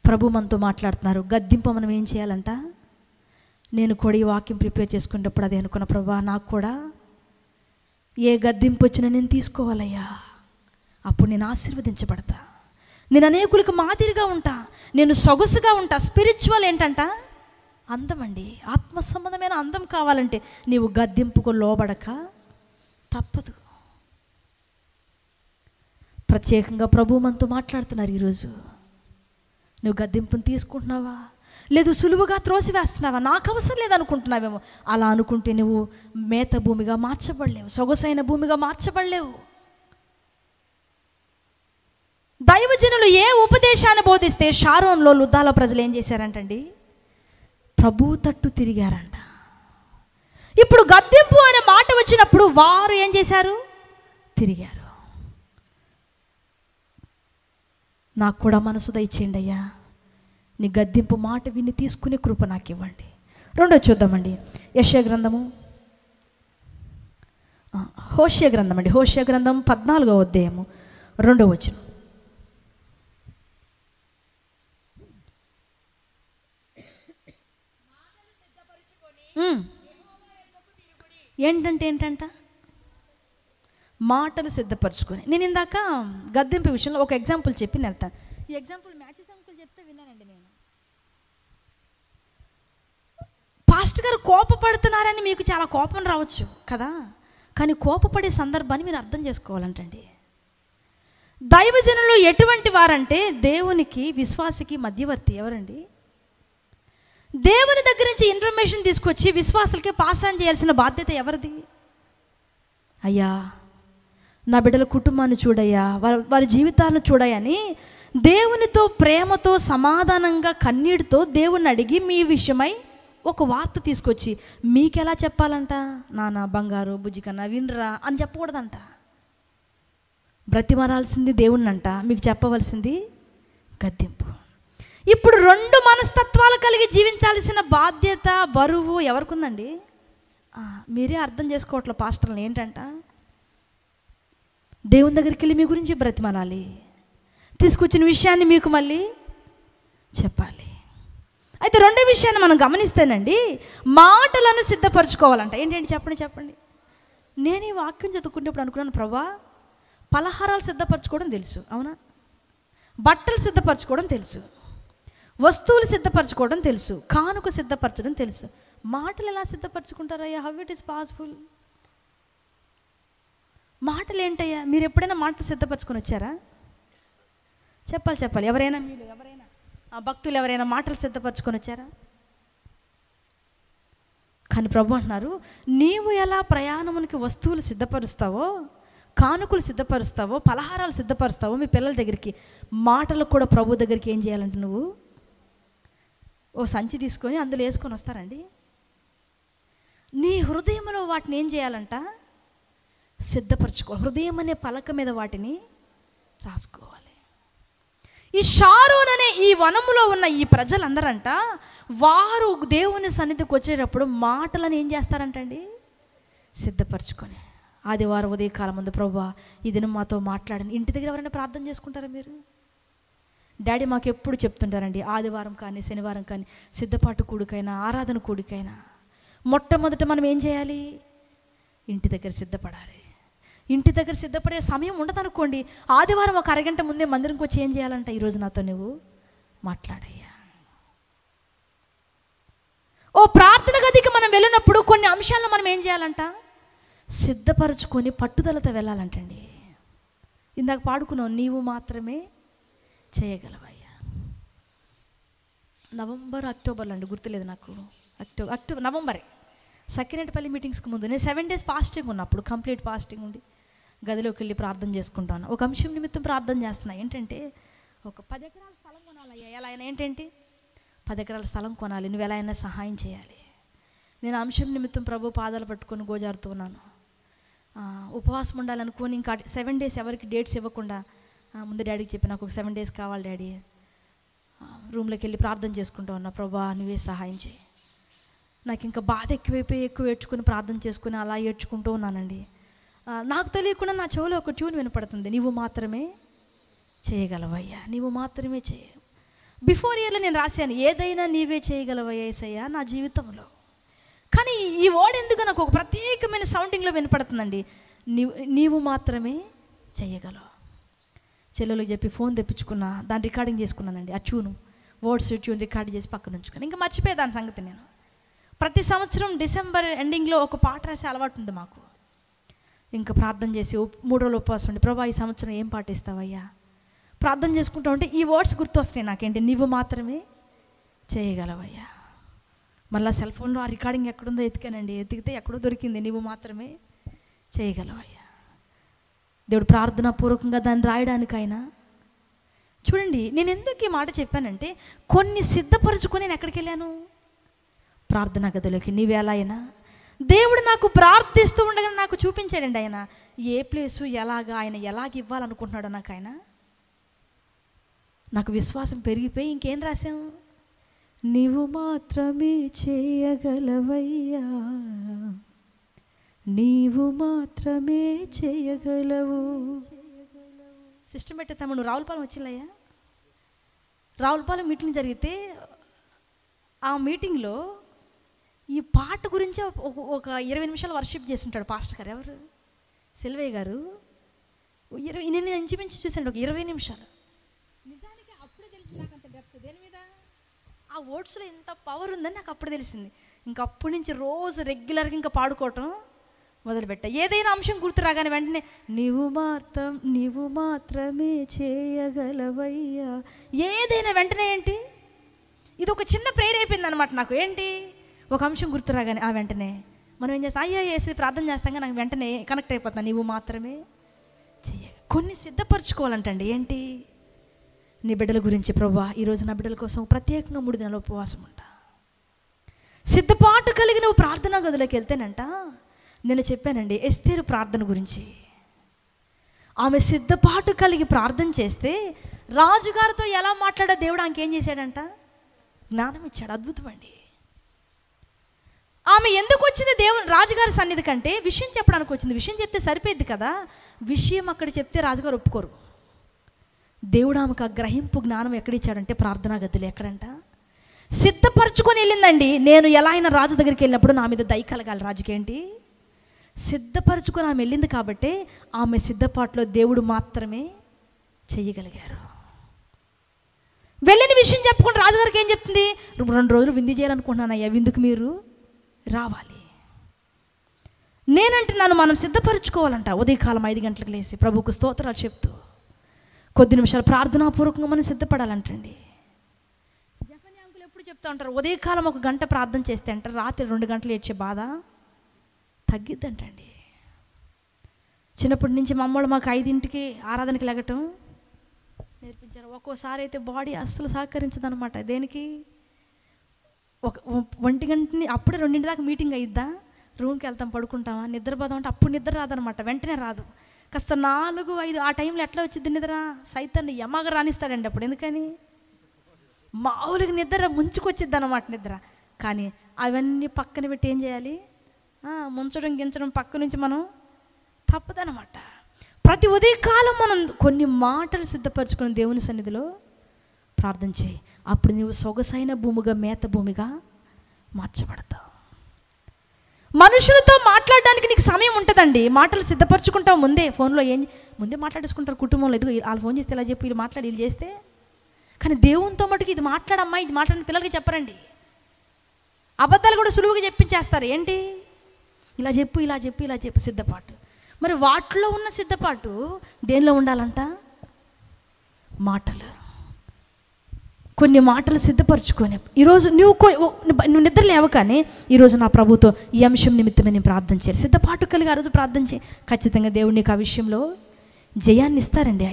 ప్రభు మనతో మాట్లాడుతున్నారు. గద్దింపు మనం ఏం చేయాలంట? నేను కూడా ఈ వాక్యం ప్రిపేర్ చేసుకునేటప్పుడు అదే అనుకున్న, ప్రభా నాకు కూడా ఏ గద్దింపు వచ్చినా నేను తీసుకోవాలయ్యా, అప్పుడు నేను ఆశీర్వదించబడతా, నేను అనేకులకు మాదిరిగా ఉంటా, నేను సొగసుగా ఉంటా. స్పిరిచువల్ ఏంటంట? అందం అండి. ఆత్మ సంబంధమైన అందం కావాలంటే నీవు గద్దింపుకు లోబడక తప్పదు. ప్రత్యేకంగా ప్రభు మనతో మాట్లాడుతున్నారు ఈరోజు. నువ్వు గద్దింపుని తీసుకుంటున్నావా, లేదు సులువుగా త్రోసివేస్తున్నావా? నాకు అవసరం లేదనుకుంటున్నావేమో. అలా అనుకుంటే నువ్వు మేత భూమిగా మార్చబడలేవు, సొగసైన భూమిగా మార్చబడలేవు. దైవజనులు ఏ ఉపదేశాన్ని బోధిస్తే షారోన్లో లుద్దాలో ప్రజలు ఏం చేశారంటండి? ప్రభు తట్టు తిరిగారంట. ఇప్పుడు గద్దింపు అనే మాట వచ్చినప్పుడు వారు ఏం చేశారు? తిరిగారు. నాకు కూడా మనసు దయచేయండి అయ్యా, నీ గద్దింపు మాట విని తీసుకునే కృప నాకు ఇవ్వండి. రెండో చూద్దామండి, యెషయా గ్రంథము, హోషేయ గ్రంథం అండి. హోషేయ గ్రంథం 14వ అధ్యాయము 2వ వచనం. ఏంటంట మాటలు సిద్ధపరచుకొని. నేను ఇందాక గద్దింపు విషయంలో ఒక ఎగ్జాంపుల్ చెప్పి వెళ్తాను. ఈ ఎగ్జాంపుల్ మ్యాచెస్ అంకుల్ చెప్తే విన్నానండి నేను. పాస్టర్ గారు కోపపడుతున్నారని మీకు చాలా కోపం రావచ్చు కదా, కానీ కోపపడే సందర్భాన్ని మీరు అర్థం చేసుకోవాలంటండి. దైవజనులు ఎటువంటి వారంటే దేవునికి విశ్వాసికి మధ్యవర్తి. ఎవరండి? దేవుని దగ్గర నుంచి ఇన్ఫర్మేషన్ తీసుకొచ్చి విశ్వాసులకి పాస్ ఆన్ చేయాల్సిన బాధ్యత ఎవరిది? అయ్యా నా బిడ్డల కుటుంబాన్ని చూడయ్యా, వారి జీవితాలను చూడయని దేవునితో ప్రేమతో సమాధానంగా కన్నీటితో దేవుణ్ణి అడిగి మీ విషయమై ఒక వార్త తీసుకొచ్చి మీకెలా చెప్పాలంట? నాన్న బంగారు బుజ్జి కన్నా వినరా అని చెప్పకూడదంట. బ్రతిమారాల్సింది దేవుణ్ణంట, మీకు చెప్పవలసింది గద్దింపు. ఇప్పుడు రెండు మనస్తత్వాలు కలిగి జీవించాల్సిన బాధ్యత బరువు ఎవరికి ఉందండి? మీరే అర్థం చేసుకోవట్లే పాస్టర్లు. ఏంటంట? దేవుని దగ్గరికి వెళ్ళి మీ గురించి బ్రతిమాలాలి, తీసుకొచ్చిన విషయాన్ని మీకు మళ్ళీ చెప్పాలి. అయితే రెండో విషయాన్ని మనం గమనిస్తేనండి, మాటలను సిద్ధపరచుకోవాలంట. ఏంటంటే చెప్పండి. నేను ఈ వాక్యం చదువుకునేప్పుడు అనుకున్నాను, ప్రభా పలహారాలు సిద్ధపరచుకోవడం తెలుసు, అవునా? బట్టలు సిద్ధపరచుకోవడం తెలుసు, వస్తువులు సిద్ధపరచుకోవడం తెలుసు, కానుక సిద్ధపరచడం తెలుసు. మాటలు ఎలా సిద్ధపరచుకుంటారయ్యా? How it is possible? మాటలు ఏంటయ్యా? మీరు ఎప్పుడైనా మాటలు సిద్ధపరచుకొని వచ్చారా? చెప్పాలి. ఎవరైనా భక్తులు ఎవరైనా మాటలు సిద్ధపరచుకొని వచ్చారా? కానీ ప్రభు అంటున్నారు, నీవు ఎలా ప్రయాణమునికి వస్తువులు సిద్ధపరుస్తావో, కానుకలు సిద్ధపరుస్తావో, పలహారాలు సిద్ధపరుస్తావో మీ పిల్లల దగ్గరికి, మాటలు కూడా ప్రభు దగ్గరికి ఏం చేయాలంటే నువ్వు ఓ సంచి తీసుకొని అందులో వేసుకొని వస్తారండి. నీ హృదయంలో వాటిని ఏం చేయాలంట? సిద్ధపరచుకో. హృదయం అనే పలక మీద వాటిని రాసుకోవాలి. ఈ షారోన్ అనే ఈ వనములో ఉన్న ఈ ప్రజలందరంట, వారు దేవుని సన్నిధికి వచ్చేటప్పుడు మాటలను ఏం చేస్తారంటండి? సిద్ధపరచుకొని. ఆదివారం ఉదయకాలం ముందు, ప్రభువా ఈ దినం మాతో మాట్లాడండి. ఇంటి దగ్గర ఎవరైనా ప్రార్థన చేసుకుంటారా మీరు? డాడీ మాకు ఎప్పుడు చెప్తుంటారండి, ఆదివారం కానీ శనివారం కానీ సిద్ధపాటు కూడికైనా ఆరాధన కూడికైనా మొట్టమొదట మనం ఏం చేయాలి? ఇంటి దగ్గర సిద్ధపడాలి. ఇంటి దగ్గర సిద్ధపడే సమయం ఉండదనుకోండి, ఆదివారం ఒక అరగంట ముందే మందిరంకి వచ్చి ఏం చేయాలంట? ఈరోజు నాతో నువ్వు మాట్లాడయ్యా. ఓ ప్రార్థన గదికి మనం వెళ్ళినప్పుడు కొన్ని అంశాలను మనం ఏం చేయాలంట? సిద్ధపరచుకొని పట్టుదలతో వెళ్ళాలంటండి. ఇందాక పాడుకున్నావు, నీవు మాత్రమే చేయగలవయ్యా. అక్టోబర్లో అండి, గుర్తులేదు నాకు. అక్టోబర్ నవంబరే సకినేటిపల్లి మీటింగ్స్కి ముందు నేను 7 days ఫాస్టింగ్ ఉన్నప్పుడు, కంప్లీట్ ఫాస్టింగ్ ఉండి గదిలోకి వెళ్ళి ప్రార్థన చేసుకుంటాను. ఒక అంశం నిమిత్తం ప్రార్థన చేస్తున్నా. ఏంటంటే ఒక 10 ఎకరాల స్థలం కొనాలయ్యా. ఎలా అయినా ఏంటంటే 10 ఎకరాల స్థలం కొనాలి, నువ్వు ఎలా అయినా సహాయం చేయాలి. నేను అంశం నిమిత్తం ప్రభు పాదాలు పట్టుకొని గోజారుతూ ఉన్నాను. ఉపవాసం ఉండాలనుకోని ఇంకా 7 days ఎవరికి డేట్స్ ఇవ్వకుండా ముందు డాడీకి చెప్పి, నాకు ఒక 7 days కావాలి డాడీ. రూమ్లోకి వెళ్ళి ప్రార్థన చేసుకుంటూ ఉన్నా, ప్రభా నువ్వే సహాయం చేయి. నాకు ఇంకా బాధ ఎక్కువ ఏడ్చుకుని ప్రార్థన చేసుకుని అలా ఏడ్చుకుంటూ ఉన్నానండి. నాకు తెలియకుండా నా చెవిలో ఒక ట్యూన్ వినపడుతుంది, నీవు మాత్రమే చేయగలవయ్యా, నీవు మాత్రమే చేయ. బిఫోర్ ఇయర్లో నేను రాశాను, ఏదైనా నీవే చేయగలవయ్యా యేసయ్యా నా జీవితంలో. కానీ ఈ వర్డ్ ఎందుకు నాకు ఒక ప్రత్యేకమైన సౌండింగ్లో వినపడుతుందండి, నీవు మాత్రమే చేయగలవు. చెల్లెలకు చెప్పి ఫోన్ తెప్పించుకున్నా, దాన్ని రికార్డింగ్ చేసుకున్నానండి. ఆ వర్డ్స్ ట్యూన్ రికార్డ్ చేసి పక్కన ఉంచుకున్నాను. ఇంకా మర్చిపోయే దాని సంగతి నేను. ప్రతి సంవత్సరం డిసెంబర్ ఎండింగ్లో ఒక పాట రాసే అలవాటు ఉంది మాకు. ఇంకా ప్రార్థన చేసి 3 రోజులు ఉపవాసం ఉండి, ప్రభా ఈ సంవత్సరం ఏం పాటిస్తావయ్యా ప్రార్థన చేసుకుంటూ ఉంటే ఈ వర్డ్స్ గుర్తొస్తున్నాయి నాకేంటి, నీవు మాత్రమే చేయగలవయ్యా. మళ్ళీ సెల్ ఫోన్లో ఆ రికార్డింగ్ ఎక్కడుందో ఎతికానండి, ఎతికితే ఎక్కడో దొరికింది, నీవు మాత్రమే చేయగలవయ్యా. దేవుడు ప్రార్థనాపూర్వకంగా దాన్ని రాయడానికైనా చూడండి. నేను ఎందుకు ఈ మాట చెప్పానంటే, కొన్ని సిద్ధపరచుకొని నేను ఎక్కడికి వెళ్ళాను, ప్రార్థనా గదిలోకి. నీవేలా అయినా దేవుడు నాకు ప్రార్థిస్తూ ఉండగా నాకు చూపించాడండి ఆయన ఏ ప్లేసు ఎలాగా, ఆయన ఎలాగ ఇవ్వాలనుకుంటున్నాడో నాకు విశ్వాసం పెరిగిపోయి ఇంకేం రాసాము, నీవు మాత్రమే చేయగలవయ్యా, నీవు మాత్రమే చేయగలవు. సిస్టమ్ పెట్టే తమ్ముడు రావులపాలెం వచ్చిందయ్యా. రావులపాలెం మీటింగ్ జరిగితే ఆ మీటింగ్లో ఈ పాట గురించి ఒక 20 నిమిషాలు వర్షిప్ చేస్తుంటాడు పాస్టర్ గారు. ఎవరు, సెల్వయ్య గారు. నేను ఇంచుమించు చూసాను ఒక 20 నిమిషాలు. నిజానికి అప్పుడే తెలిసింది నాకు అంత డెప్త్ దేని మీద, ఆ వర్డ్స్లో ఎంత పవర్ ఉందని నాకు అప్పుడు తెలిసింది. ఇంకా అప్పటి నుంచి రోజు రెగ్యులర్గా ఇంకా పాడుకోవటం మొదలుపెట్టా. ఏదైనా అంశం గుర్తు రాగానే వెంటనే నీవు మాత్రమే చేయగలవయ్యా, ఏదైనా వెంటనే ఏంటి, ఇది ఒక చిన్న ప్రేయర్ అయిపోయింది అనమాట నాకు. ఏంటి, ఒక అంశం గుర్తు రాగానే వెంటనే మనం ఏం చేస్తాం, అయ్యా వేసి ప్రార్థన చేస్తాం, నాకు వెంటనే కనెక్ట్ అయిపోతాను, నీవు మాత్రమే చెయ్య. కొన్ని సిద్ధపరచుకోవాలంటండి. ఏంటి, నీ బిడ్డల గురించి, ప్రభువా ఈరోజు నా బిడ్డల కోసం ప్రత్యేకంగా 3 దినాలు ఉపవాసం ఉంటా. సిద్ధపాటు కలిగి నువ్వు ప్రార్థనా గదిలోకి వెళ్తేనంట, నేను చెప్పానండి ఎస్తేరు ప్రార్థన గురించి. ఆమె సిద్ధపాటు కలిగి ప్రార్థన చేస్తే రాజుగారితో ఎలా మాట్లాడో దేవుడు ఆమెకేం చేశాడంట, జ్ఞానం ఇచ్చాడు. అద్భుతం అండి. ఆమె ఎందుకు వచ్చింది రాజుగారి సన్నిధి కంటే విషయం చెప్పడానికి వచ్చింది. విషయం చెప్తే సరిపోద్ది కదా, విషయం అక్కడ చెప్తే రాజుగారు ఒప్పుకోరు. దేవుడు ఆమెకు ఆ గ్రహింపు జ్ఞానం ఎక్కడిచ్చాడంటే ప్రార్థనా గదిలో. ఎక్కడంట, సిద్ధపరచుకొని వెళ్ళిందండి. నేను ఎలా అయినా రాజు దగ్గరికి వెళ్ళినప్పుడు నా మీద దయ కలగాలి రాజుకేంటి, సిద్ధపరచుకొని ఆమె వెళ్ళింది కాబట్టి ఆమె సిద్ధపాటులో దేవుడు మాత్రమే చెయ్యగలిగారు. వెళ్ళిన విషయం చెప్పుకుంటే రాజుగారికి ఏం చెప్తుంది, 2 రోజులు విందు చేయాలనుకుంటున్నాను అయ్యా, విందుకు మీరు రావాలి. నేనంటున్నాను మనం సిద్ధపరచుకోవాలంట. ఉదయకాలం 5 గంటలకు లేచి ప్రభువుకు స్తోత్రాలు చెప్తూ కొద్ది నిమిషాలు ప్రార్థనాపూర్వకంగా మనం సిద్ధపడాలంటండి. జఫన్యా అంకులు ఎప్పుడు చెప్తూ ఉంటారు, ఉదయకాలం 1 గంట ప్రార్థన చేస్తే అంటారు రాత్రి 2 గంటలు ఏడ్చే బాధ తగ్గిద్దంటండి. చిన్నప్పటి నుంచి మా అమ్మోళ్ళు మాకు 5ంటికి ఆరాధనకి లెగటం నేర్పించారు. ఒక్కోసారి అయితే బాడీ అస్సలు సహకరించదనమాట. దేనికి, 1 గంటని అప్పుడే 2 దాకా మీటింగ్ అయిద్దా, రూమ్కి వెళ్తాం పడుకుంటామా, నిద్రపోదాం అంటే అప్పుడు నిద్ర రాదనమాట, వెంటనే రాదు. కాస్త 4, 5 ఆ టైంలో ఎట్లా వచ్చింది నిద్ర, సైతాన్ని యమగా రాణిస్తాడండి అప్పుడు. ఎందుకని, మామూలుగా నిద్ర ముంచుకొచ్చిద్ది అనమాట నిద్ర. కానీ అవన్నీ పక్కన పెట్టి ఏం చేయాలి, ముంచడం గించడం పక్క నుంచి మనం తప్పదనమాట. ప్రతి ఉదయకాలం మనం కొన్ని మాటలు సిద్ధపరచుకుని దేవుని సన్నిధిలో ప్రార్థన చేయి. అప్పుడు నువ్వు సొగసైన భూమిగా, మేత భూమిగా మార్చబడతావు. మనుషులతో మాట్లాడడానికి నీకు సమయం ఉంటుందండి. మాటలు సిద్ధపరచుకుంటావు ముందే. ఫోన్లో ముందే మాట్లాడేసుకుంటారు కుటుంబంలో. ఎదుగు వాళ్ళు ఫోన్ చేస్తే ఇలా చెప్పి వీళ్ళు మాట్లాడి వీళ్ళు చేస్తే. కానీ దేవునితో మటుకు ఇది మాట్లాడమ్మా, ఇది మాట్లాడిన పిల్లలకి చెప్పరండి. అబద్ధాలు కూడా సులువుగా చెప్పించేస్తారు. ఏంటి, ఇలా చెప్పు ఇలా చెప్పు ఇలా చెప్పు, సిద్ధపాటు. మరి వాటిలో ఉన్న సిద్ధపాటు దేనిలో ఉండాలంట, మాటలు. కొన్ని మాటలు సిద్ధపరచుకొని ఈరోజు నువ్వు నిద్ర లేవు, కానీ ఈరోజు నా ప్రభుతో ఈ అంశం నిమిత్తమే నేను ప్రార్థన చేయాలి, సిద్ధపాటు కలిగి ఆ రోజు ప్రార్థన చేయి. ఖచ్చితంగా దేవుడు నీకు ఆ విషయంలో జయాన్ని ఇస్తారండి.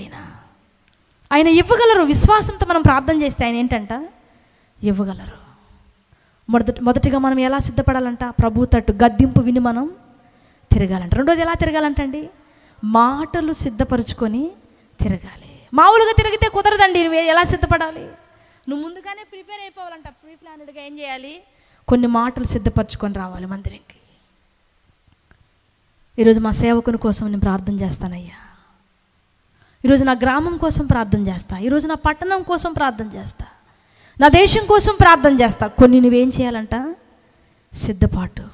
ఆయన ఇవ్వగలరు. విశ్వాసంతో మనం ప్రార్థన చేస్తే ఆయన ఏంటంట ఇవ్వగలరు. మొదటిగా మనం ఎలా సిద్ధపడాలంట, ప్రభు తట్టు గద్దింపు విని మనం తిరగాలంట. రెండోది ఎలా తిరగాలంటండి, మాటలు సిద్ధపరచుకొని తిరగాలి. మామూలుగా తిరిగితే కుదరదండి. నువ్వు ఎలా సిద్ధపడాలి, నువ్వు ముందుగానే ప్రిపేర్ అయిపోవాలంట. ప్రీ ప్లానెడ్గా ఏం చేయాలి, కొన్ని మాటలు సిద్ధపరచుకొని రావాలి మందిరంకి. ఈరోజు మా సేవకుని కోసం నేను ప్రార్థన చేస్తానయ్యా, ఈరోజు నా గ్రామం కోసం ప్రార్థన చేస్తా, ఈరోజు నా పట్టణం కోసం ప్రార్థన చేస్తా, నా దేశం కోసం ప్రార్థన చేస్తా. కొన్ని నువ్వేం చేయాలంట? సిద్ధపాటు.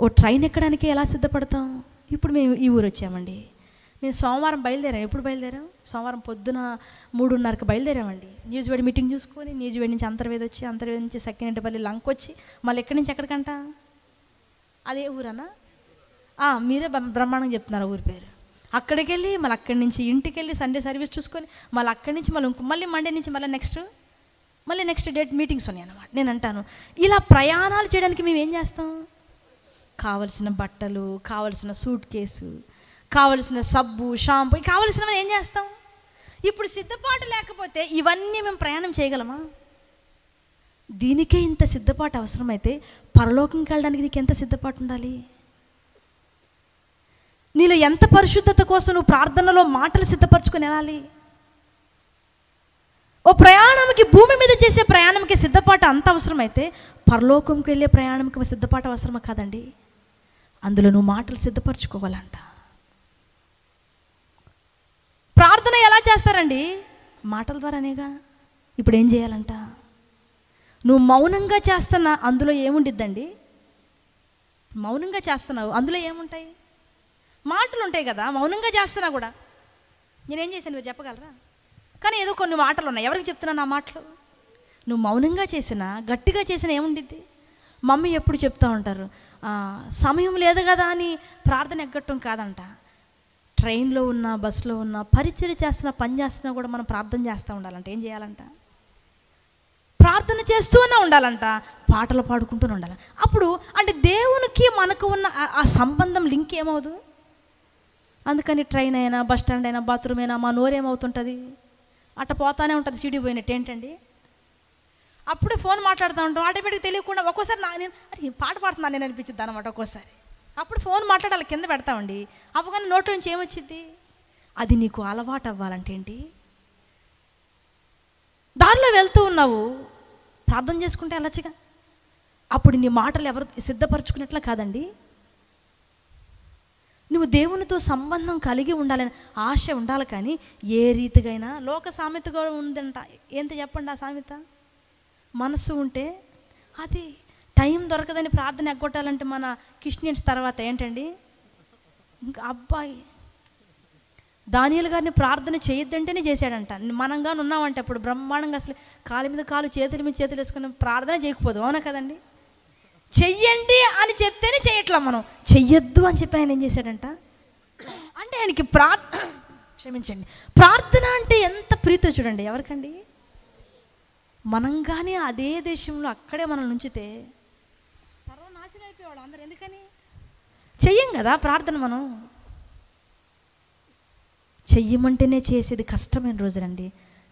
ఓ ట్రైన్ ఎక్కడానికి ఎలా సిద్ధపడతాం? ఇప్పుడు మేము ఈ ఊరు వచ్చామండి. మేము సోమవారం బయలుదేరాం. ఎప్పుడు బయలుదేరాం? సోమవారం పొద్దున 3:30కి బయలుదేరామండి. న్యూజివేడ్ మీటింగ్ చూసుకొని న్యూజివేడ్ నుంచి అంతర్వేది వచ్చి, అంతర్వేది నుంచి సక్కినేటిపల్లి లంక్ వచ్చి, మళ్ళీ ఎక్కడి నుంచి ఎక్కడికంట? అదే ఊరన్నా? మీరే బ్రహ్మాండంగా చెప్తున్నారు ఊరి పేరు. అక్కడికి వెళ్ళి మళ్ళీ అక్కడి నుంచి ఇంటికి వెళ్ళి సండే సర్వీస్ చూసుకొని మళ్ళీ అక్కడి నుంచి మళ్ళీ మండే నుంచి మళ్ళీ నెక్స్ట్ డేట్ మీటింగ్స్ ఉన్నాయి అన్నమాట. నేను అంటాను, ఇలా ప్రయాణాలు చేయడానికి మేము ఏం చేస్తాం? కావలసిన బట్టలు, కావలసిన సూట్ కేసు, కావలసిన సబ్బు, షాంపూ, కావలసినవి ఏం చేస్తాం? ఇప్పుడు సిద్ధపాటు లేకపోతే ఇవన్నీ మేము ప్రయాణం చేయగలమా? దీనికే ఇంత సిద్ధపాటు అవసరమైతే పరలోకంకి వెళ్ళడానికి నీకు ఎంత సిద్ధపాటు ఉండాలి? నీలో ఎంత పరిశుద్ధత కోసం నువ్వు ప్రార్థనలో మాటలు సిద్ధపరచుకొని వెళ్ళాలి? ఓ ప్రయాణంకి, భూమి మీద చేసే ప్రయాణంకి సిద్ధపాటు అంత అవసరమైతే పరలోకంకి వెళ్ళే ప్రయాణంకి సిద్ధపాటు అవసరమా కాదండి? అందులో నువ్వు మాటలు సిద్ధపరచుకోవాలంట. ప్రార్థన ఎలా చేస్తారండి? మాటల ద్వారానేగా. ఇప్పుడు ఏం చేయాలంట? నువ్వు మౌనంగా చేస్తున్నా అందులో ఏముండిద్దండి? మౌనంగా చేస్తున్నావు, అందులో ఏముంటాయి? మాటలు ఉంటాయి కదా. మౌనంగా చేస్తున్నా కూడా నేనేం చేశాను మీరు చెప్పగలరా? కానీ ఏదో కొన్ని మాటలు ఉన్నాయి. ఎవరికి చెప్తున్నాను ఆ మాటలు? నువ్వు మౌనంగా చేసినా, గట్టిగా చేసినా ఏముండిద్ది? మమ్మీ ఎప్పుడు చెప్తూ ఉంటారు, సమయం లేదు కదా అని ప్రార్థన ఎగ్గట్టం కాదంట. ట్రైన్లో ఉన్నా, బస్సులో ఉన్నా, పరిచర్య చేస్తున్నా, పని చేస్తున్నా కూడా మనం ప్రార్థన చేస్తూ ఉండాలంట. ఏం చేయాలంట? ప్రార్థన చేస్తూనే ఉండాలంట, పాటలు పాడుకుంటూనే ఉండాలి. అప్పుడు అంటే దేవునికి మనకు ఉన్న ఆ సంబంధం లింక్ ఏమవుదు? అందుకని ట్రైన్ అయినా, బస్ స్టాండ్ అయినా, బాత్రూమ్ అయినా మా నోరేమవుతుంటుంది? అట్ట పోతానే ఉంటుంది, సిడి పోయినట్టు. ఏంటండి? అప్పుడే ఫోన్ మాట్లాడుతూ ఉంటాం, ఆటోమేటిక్గా తెలియకుండా ఒక్కోసారి నేను పాట పాడుతున్నాను నేను అనిపించింది అనమాట. ఒక్కోసారి అప్పుడు ఫోన్ మాట్లాడాలి కింద పెడతామండి. అవ్వగానే నోటి నుంచి ఏమొచ్చింది? అది నీకు అలవాటు అవ్వాలంటే ఏంటి? దారిలో వెళ్తూ ఉన్నావు, ప్రార్థన చేసుకుంటే వెళ్ళొచ్చుగా. అప్పుడు నీ మాటలు ఎవరు సిద్ధపరచుకున్నట్లా కాదండి. నువ్వు దేవునితో సంబంధం కలిగి ఉండాలని ఆశ ఉండాలి. కానీ ఏ రీతిగైనా లోక సామెత కూడా ఉందంట. ఏంటి చెప్పండి ఆ సామెత? మనసు ఉంటే అది టైం దొరకదని ప్రార్థన ఎగ్గొట్టాలంటే మన క్రిస్టియన్స్ తర్వాత ఏంటండి? ఇంకా అబ్బాయి దానియేలు గారిని ప్రార్థన చేయొద్దంటేనే చేశాడంట. మనంగానే ఉన్నామంటే అప్పుడు బ్రహ్మాండంగా అసలు కాలు మీద కాలు, చేతుల మీద చేతులు వేసుకుని ప్రార్థన చేయకపోదు. అవునా కదండి? చెయ్యండి అని చెప్తేనే చేయట్లా, మనం చెయ్యొద్దు అని చెప్పి ఆయన ఏం చేశాడంట అంటే ఆయనకి క్షమించండి, ప్రార్థన అంటే ఎంత ప్రీతో చూడండి. ఎవరికండి? మనం కానీ అదే దేశంలో అక్కడే మనం ఉంచితే సర్వనాశనం అయిపోయేవాడు అందరు. ఎందుకని? చెయ్యం కదా ప్రార్థన. మనం చెయ్యమంటేనే చేసేది కష్టమైన రోజులండి.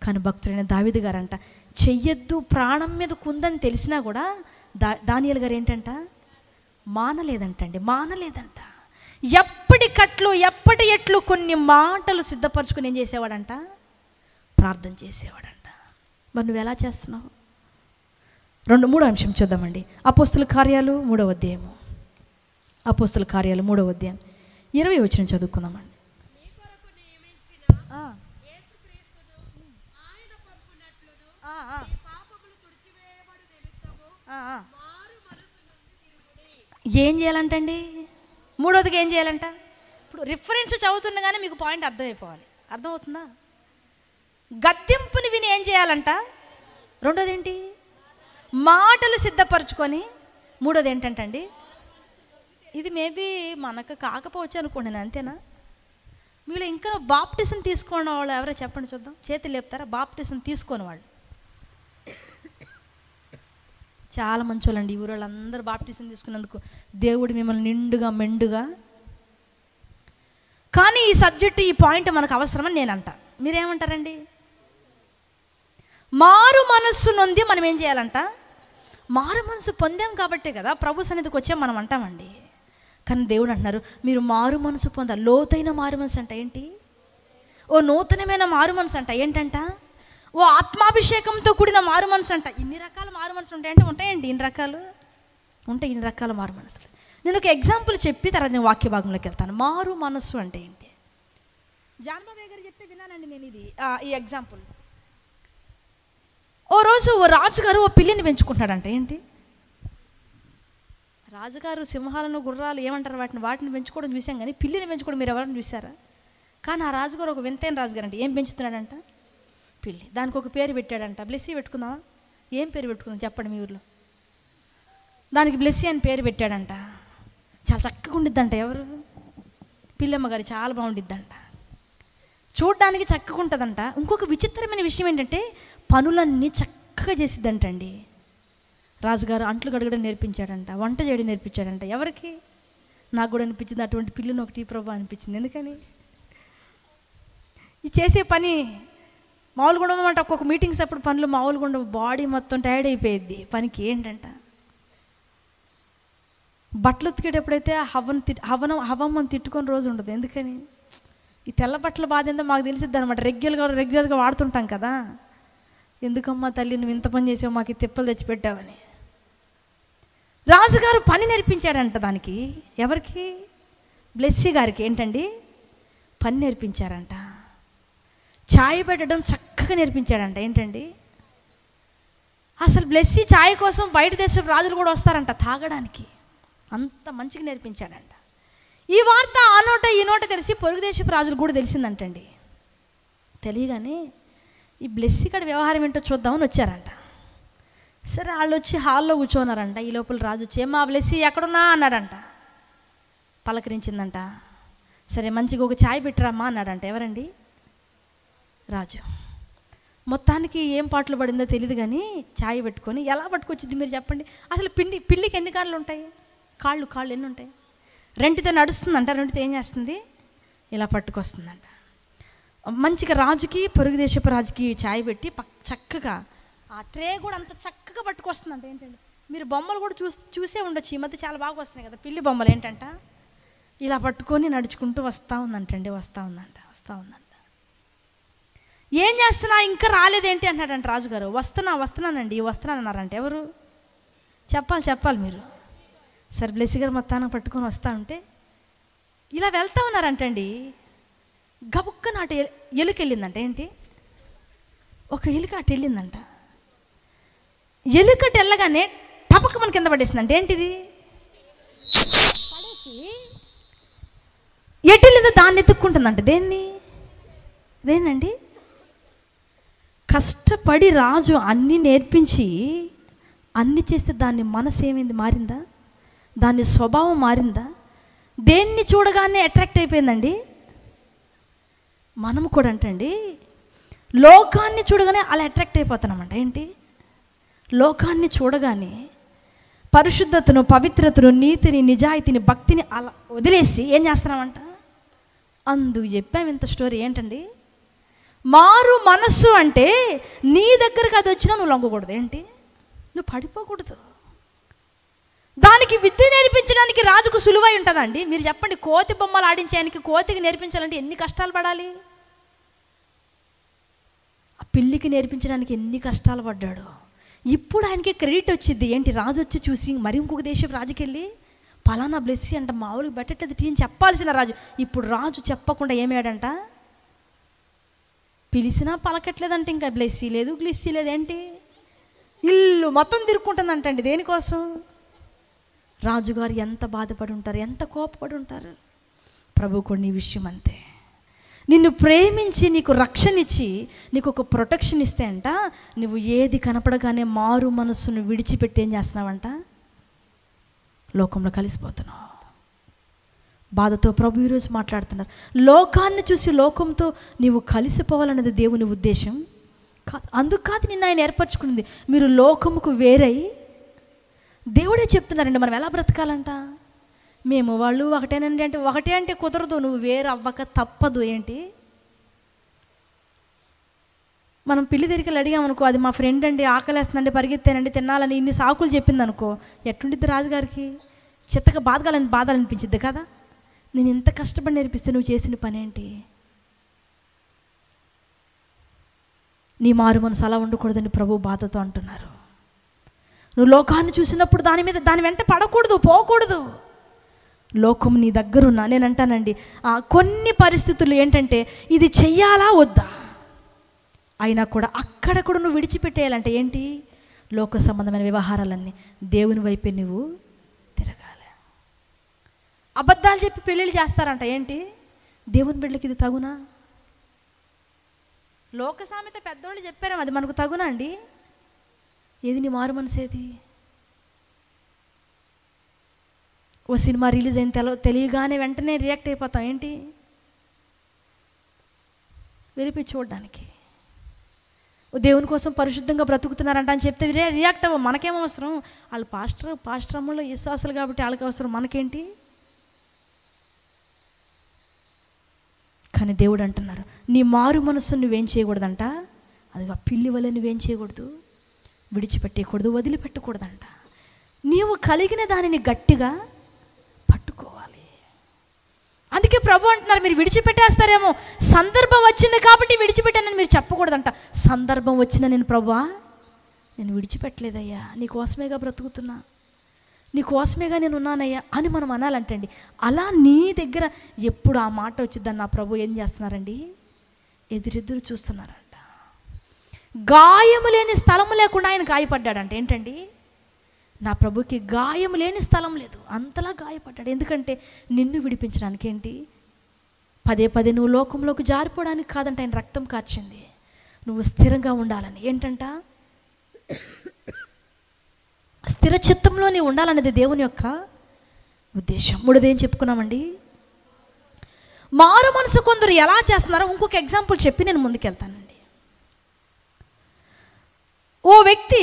కానీ భక్తుడైన దావీదు గారంట చెయ్యొద్దు, ప్రాణం మీద కుందని తెలిసినా కూడా దానియేలు గారు ఏంటంట? మానలేదంట. ఎప్పటికట్లు ఎప్పటి ఎట్లు కొన్ని మాటలు సిద్ధపరచుకుని ఏం చేసేవాడంట? ప్రార్థన చేసేవాడంట. మరి నువ్వు ఎలా చేస్తున్నావు? 2-3 అంశం చూద్దామండి. అపోస్తుల కార్యాలు 3వ అధ్యాయము. అపోస్తుల కార్యాలు 3వ అధ్యాయం 20 వచనం చదువుకుందామండి. ఏం చేయాలంటండి? 3వదిగా ఏం చేయాలంట? ఇప్పుడు రిఫరెన్స్ చదువుతుండగానే మీకు పాయింట్ అర్థమైపోవాలి. అర్థమవుతుందా? గద్దెంపుని విని ఏం చేయాలంట? 2వది ఏంటి? మాటలు సిద్ధపరచుకొని. 3వది ఏంటంటండి? ఇది మేబీ మనకు కాకపోవచ్చు అనుకోండి, అంతేనా? మీలో ఇంకా బాప్టిజం తీసుకున్న వాళ్ళు ఎవరో చెప్పండి చూద్దాం. చేతులు లేపుతారా? బాప్టిజం తీసుకొని వాళ్ళు చాలా మంచి వాళ్ళండి. ఈ ఊరు వాళ్ళందరూ బాప్టిజం తీసుకున్నందుకు దేవుడు మిమ్మల్ని నిండుగా మెండుగా. కానీ ఈ సబ్జెక్టు, ఈ పాయింట్ మనకు అవసరమని నేను అంట. మీరేమంటారండి? మారు మనస్సు నొంది మనం ఏం చేయాలంట? మారు మనసు పొందాం కాబట్టే కదా ప్రభు సన్నిధికి వచ్చాం మనం అంటామండి. కానీ దేవుడు అంటున్నారు మీరు మారు మనసు పొందాలి. లోతైన మారు మనసు అంట ఏంటి? ఓ నూతనమైన మారు మనసు అంట ఏంటంట? ఓ ఆత్మాభిషేకంతో కూడిన మారు మనసు అంట. ఇన్ని రకాల మారు మనసులు ఉంటాయంటే ఉంటాయండి. ఇన్ని రకాలు మారు మనసులు. నేను ఒక ఎగ్జాంపుల్ చెప్పి తర్వాత నేను వాక్య భాగంలోకి వెళ్తాను. మారు మనస్సు అంటే ఏంటి? జాన్బాబు గారు చెప్తే విన్నానండి నేను ఈ ఎగ్జాంపుల్. ఓ రోజు ఓ రాజుగారు ఓ పిల్లిని పెంచుకుంటున్నాడంట. ఏంటి? రాజుగారు సింహాలను గుర్రాలు ఏమంటారు వాటిని పెంచుకోవడం చూసాం, కానీ పిల్లిని పెంచుకోవడం మీరు ఎవరైనా చూసారా? కానీ ఆ రాజుగారు ఒక వింతైన రాజుగారు అంటే ఏం పెంచుతున్నాడంట? పిల్లి. దానికి ఒక పేరు పెట్టాడంట. బ్లెస్సీ పెట్టుకుందామా? ఏం పేరు పెట్టుకుందాం చెప్పండి మీ ఊర్లో? దానికి బ్లెస్సీ అని పేరు పెట్టాడంట. చాలా చక్కగా ఉండిద్దంట. ఎవరు? పిల్లమ్మ గారు. చాలా బాగుండిద్దంట, చూడ్డానికి చక్కగా ఉంటుందంట. ఇంకొక విచిత్రమైన విషయం ఏంటంటే పనులన్నీ చక్కగా చేసిద్దంటండి. రాజుగారు అంట్లు గడగడం నేర్పించాడంట, వంట చేయడం నేర్పించాడంట. ఎవరికి? నాకు కూడా అనిపించింది అటువంటి పిల్లని ఒకటి ప్రభు అనిపించింది. ఎందుకని? ఈ చేసే పని మామూలుగా ఉండమంట. ఒక్కొక్క మీటింగ్స్ అప్పుడు పనులు మామూలుగా ఉండవు, బాడీ మొత్తం టైర్డ్ అయిపోయిద్ది పనికి. ఏంటంట, బట్టలు ఉతికేటప్పుడైతే హవమ్మని తిట్టుకొని రోజు ఉండదు. ఎందుకని? ఈ తెల్ల బట్టల బాధ ఏందో మాకు తెలిసిద్ది అనమాట. రెగ్యులర్గా వాడుతుంటాం కదా. ఎందుకమ్మా తల్లి నువ్వు ఇంత పని చేసావు, మాకు తిప్పలు తెచ్చిపెట్టావని. రాజుగారు పని నేర్పించాడంట దానికి. ఎవరికి? బ్లెస్సీ గారికి. ఏంటండి? పని నేర్పించారంట. ఛాయ్ పెట్టడం చక్కగా నేర్పించాడంట. ఏంటండి? అసలు బ్లెస్సీ ఛాయ్ కోసం బయట దేశం రాజులు కూడా వస్తారంట తాగడానికి. అంత మంచిగా నేర్పించాడంట. ఈ వార్త ఆ నోట ఈ నోట తెలిసి పొరుగు దేశపు రాజులు కూడా తెలిసిందంటండి. తెలియగానే ఈ బ్లెస్సీ కాడ వ్యవహారం ఏంటో చూద్దామని వచ్చారంట. సరే వాళ్ళు వచ్చి హాల్లో కూర్చోన్నారంట. ఈ లోపల రాజు వచ్చి ఏమా బ్లెస్సీ ఎక్కడున్నా అన్నాడంట. పలకరించిందంట. సరే మంచిగా ఒక ఛాయ్ పెట్టిరమ్మా అన్నాడంట. ఎవరండి? రాజు. మొత్తానికి ఏం పాటలు పడిందో తెలియదు, కానీ ఛాయ్ పెట్టుకొని ఎలా పట్టుకొచ్చింది మీరు చెప్పండి? అసలు పిల్లికి ఎన్ని కాళ్ళు ఉంటాయి? కాళ్ళు ఎన్ని ఉంటాయి? రెంటితో నడుస్తుందంట. రెంటితో ఏం చేస్తుంది? ఇలా పట్టుకొస్తుందంట. మంచిగా రాజుకి పొరుగు దేశపు రాజుకి ఛాయ్ పెట్టి చక్కగా ఆ ట్రే కూడా అంత చక్కగా పట్టుకొస్తుందంట. ఏంటండి, మీరు బొమ్మలు కూడా చూసే ఉండొచ్చు. ఈ మధ్య చాలా బాగా వస్తున్నాయి కదా పిల్లి బొమ్మలు. ఏంటంట, ఇలా పట్టుకొని నడుచుకుంటూ వస్తూ ఉందంటండి. వస్తూ ఉందంట. ఏం చేస్తున్నా ఇంకా రాలేదేంటి అంటున్నాడంట రాజుగారు. వస్తున్నానండి అన్నారంట. ఎవరు? చెప్పాలి మీరు. సరే బ్లెస్సీ గారు మొత్తాన్ని పట్టుకొని వస్తూ ఉంటే ఇలా వెళ్తా ఉన్నారంటండి. గబుక్క నాటి ఎలుక వెళ్ళిందంట. ఏంటి? ఒక ఎలుక అటు వెళ్ళిందంట. ఎలుకటి వెళ్ళగానే టపక్క మన కింద పడేసిందంట. ఏంటిది? పడేసి ఎటు వెళ్ళిందో దాన్ని ఎత్తుక్కుంటుందంట. దేన్నండి? కష్టపడి రాజు అన్నీ నేర్పించి అన్నీ చేస్తే దాని మనసు ఏమైంది? మారిందా? దాని స్వభావం మారిందా? దేన్ని చూడగానే అట్రాక్ట్ అయిపోయిందండి. మనము కూడా అంటండి లోకాన్ని చూడగానే అలా అట్రాక్ట్ అయిపోతున్నామంట. ఏంటి? లోకాన్ని చూడగానే పరిశుద్ధతను, పవిత్రతను, నీతిని, నిజాయితీని, భక్తిని అలా వదిలేసి ఏం చేస్తున్నామంట? అందుకు చెప్పాము ఇంత స్టోరీ. ఏంటండి? మారు మనస్సు అంటే నీ దగ్గరకు అది వచ్చినా నువ్వు లొంగకూడదు. ఏంటి? నువ్వు పడిపోకూడదు. దానికి విద్య నేర్పించడానికి రాజుకు సులువై ఉంటుందండి. మీరు చెప్పండి, కోతి బొమ్మలు ఆడించడానికి కోతికి నేర్పించాలంటే ఎన్ని కష్టాలు పడాలి? ఆ పిల్లికి నేర్పించడానికి ఎన్ని కష్టాలు పడ్డాడు. ఇప్పుడు ఆయనకి క్రెడిట్ వచ్చింది. ఏంటి? రాజు వచ్చి చూసి మరి ఇంకొక దేశపు రాజుకి వెళ్ళి పలానా బ్లెస్సీ అంట మామూలుగా పెట్టట్లేదు టీ అని చెప్పాల్సిన రాజు. ఇప్పుడు రాజు చెప్పకుండా ఏమేడంట? పిలిచినా పలకట్లేదంటే ఇంకా బ్లెస్సీ లేదు గ్లిస్సీ లేదు. ఏంటి? ఇల్లు మొత్తం తిరుక్కుంటుందంటండి. దేనికోసం? రాజుగారు ఎంత బాధపడి ఉంటారు, ఎంత కోపపడి ఉంటారు. ప్రభు కూడా నీ విషయం అంతే. నిన్ను ప్రేమించి నీకు రక్షణ ఇచ్చి నీకు ఒక ప్రొటెక్షన్ ఇస్తే అంట నువ్వు ఏది కనపడగానే మారు మనస్సును విడిచిపెట్టి ఏం చేస్తున్నావంట? లోకంలో కలిసిపోతున్నావు. బాధతో ప్రభు ఈరోజు మాట్లాడుతున్నారు. లోకాన్ని చూసి లోకంతో నీవు కలిసిపోవాలన్నది దేవుని ఉద్దేశం కాదు. అందుకు కాదు నిన్ను ఆయన ఏర్పరచుకున్నది. మీరు లోకముకు వేరై దేవుడే చెప్తున్నారండి మనం ఎలా బ్రతకాలంట. మేము వాళ్ళు ఒకటేనండి అంటే ఒకటే అంటే కుదరదు. నువ్వు వేరు అవ్వక తప్పదు. ఏంటి? మనం పిల్లి దగ్గరికి అడిగామనుకో, అది మా ఫ్రెండ్ అండి, ఆకలేస్తుందండి, పరిగెత్తానండి, తినాలని ఇన్ని సాకులు చెప్పింది అనుకో, ఎట్టుండిద్ది రాజుగారికి? చిత్తగా బాధ అనిపించిద్ది కదా. నేను ఎంత కష్టపడి నేర్పిస్తే నువ్వు చేసిన పని ఏంటి? నీ మారు మనసు అలా ఉండకూడదని ప్రభు బాధతో అంటున్నారు. నువ్వు లోకాన్ని చూసినప్పుడు దాని వెంట పడకూడదు, పోకూడదు. లోకం నీ దగ్గరున్నా, నేను అంటానండి కొన్ని పరిస్థితులు ఏంటంటే ఇది చెయ్యాలా వద్దా అయినా కూడా అక్కడ కూడా నువ్వు విడిచిపెట్టేయాలంటే ఏంటి? లోక సంబంధమైన వ్యవహారాలన్నీ దేవుని వైపే నువ్వు తిరగాలి. అబద్ధాలు చెప్పి పెళ్ళిళ్ళు చేస్తారంట, ఏంటి? దేవుని బిడ్డలకి ఇది తగునా? లోక సామెత పెద్దోళ్ళు చెప్పారేమో, అది మనకు తగునా అండి? ఏది నీ మారు మనసేది? ఓ సినిమా రిలీజ్ అయిన తెలియగానే వెంటనే రియాక్ట్ అయిపోతాం, ఏంటి? వెలిపి చూడడానికి. ఓ దేవుని కోసం పరిశుద్ధంగా బ్రతుకుతున్నారంట అని చెప్తే రియాక్ట్ అవ్వ, మనకేం అవసరం? వాళ్ళు పాస్టర్ అమ్మలో విశ్వాసాలు కాబట్టి వాళ్ళకి అవసరం, మనకేంటి? కానీ దేవుడు అంటున్నారు, నీ మారు మనస్సు నువ్వేం చేయకూడదంట, అదిగా పిల్లి వల్ల నువ్వేం చేయకూడదు, విడిచిపెట్టకూడదు, వదిలిపెట్టకూడదంట. నీవు కలిగిన దానిని గట్టిగా పట్టుకోవాలి. అందుకే ప్రభు అంటున్నారు, మీరు విడిచిపెట్టేస్తారేమో, సందర్భం వచ్చింది కాబట్టి విడిచిపెట్టానని మీరు చెప్పకూడదంట. సందర్భం వచ్చిందా, నేను ప్రభువా నేను విడిచిపెట్టలేదయ్యా, నీకోసమేగా బ్రతుకుతున్నా, నీకోసమేగా నేను ఉన్నానయ్యా అని మనం అనాలంటండి. అలా నీ దగ్గర ఎప్పుడు ఆ మాట వచ్చిందని నా ప్రభు ఏం చేస్తున్నారండి? ఎదురెదురు చూస్తున్నారంట. గాయము లేని స్థలము లేకుండా ఆయన గాయపడ్డాడంట. ఏంటండి? నా ప్రభుకి గాయం లేని స్థలం లేదు, అంతలా గాయపడ్డాడు. ఎందుకంటే నిన్ను విడిపించడానికి. ఏంటి? పదే పదే నువ్వు లోకంలోకి జారిపోవడానికి కాదంట ఆయన రక్తం కార్చింది, నువ్వు స్థిరంగా ఉండాలని. ఏంటంట? స్థిర చిత్తంలో నీవు ఉండాలనేది దేవుని యొక్క ఉద్దేశం. మూడోది ఏం చెప్పుకున్నామండి? మారు మనసు కొందరు ఎలా చేస్తున్నారో ఇంకొక ఎగ్జాంపుల్ చెప్పి నేను ముందుకెళ్తానండి. ఓ వ్యక్తి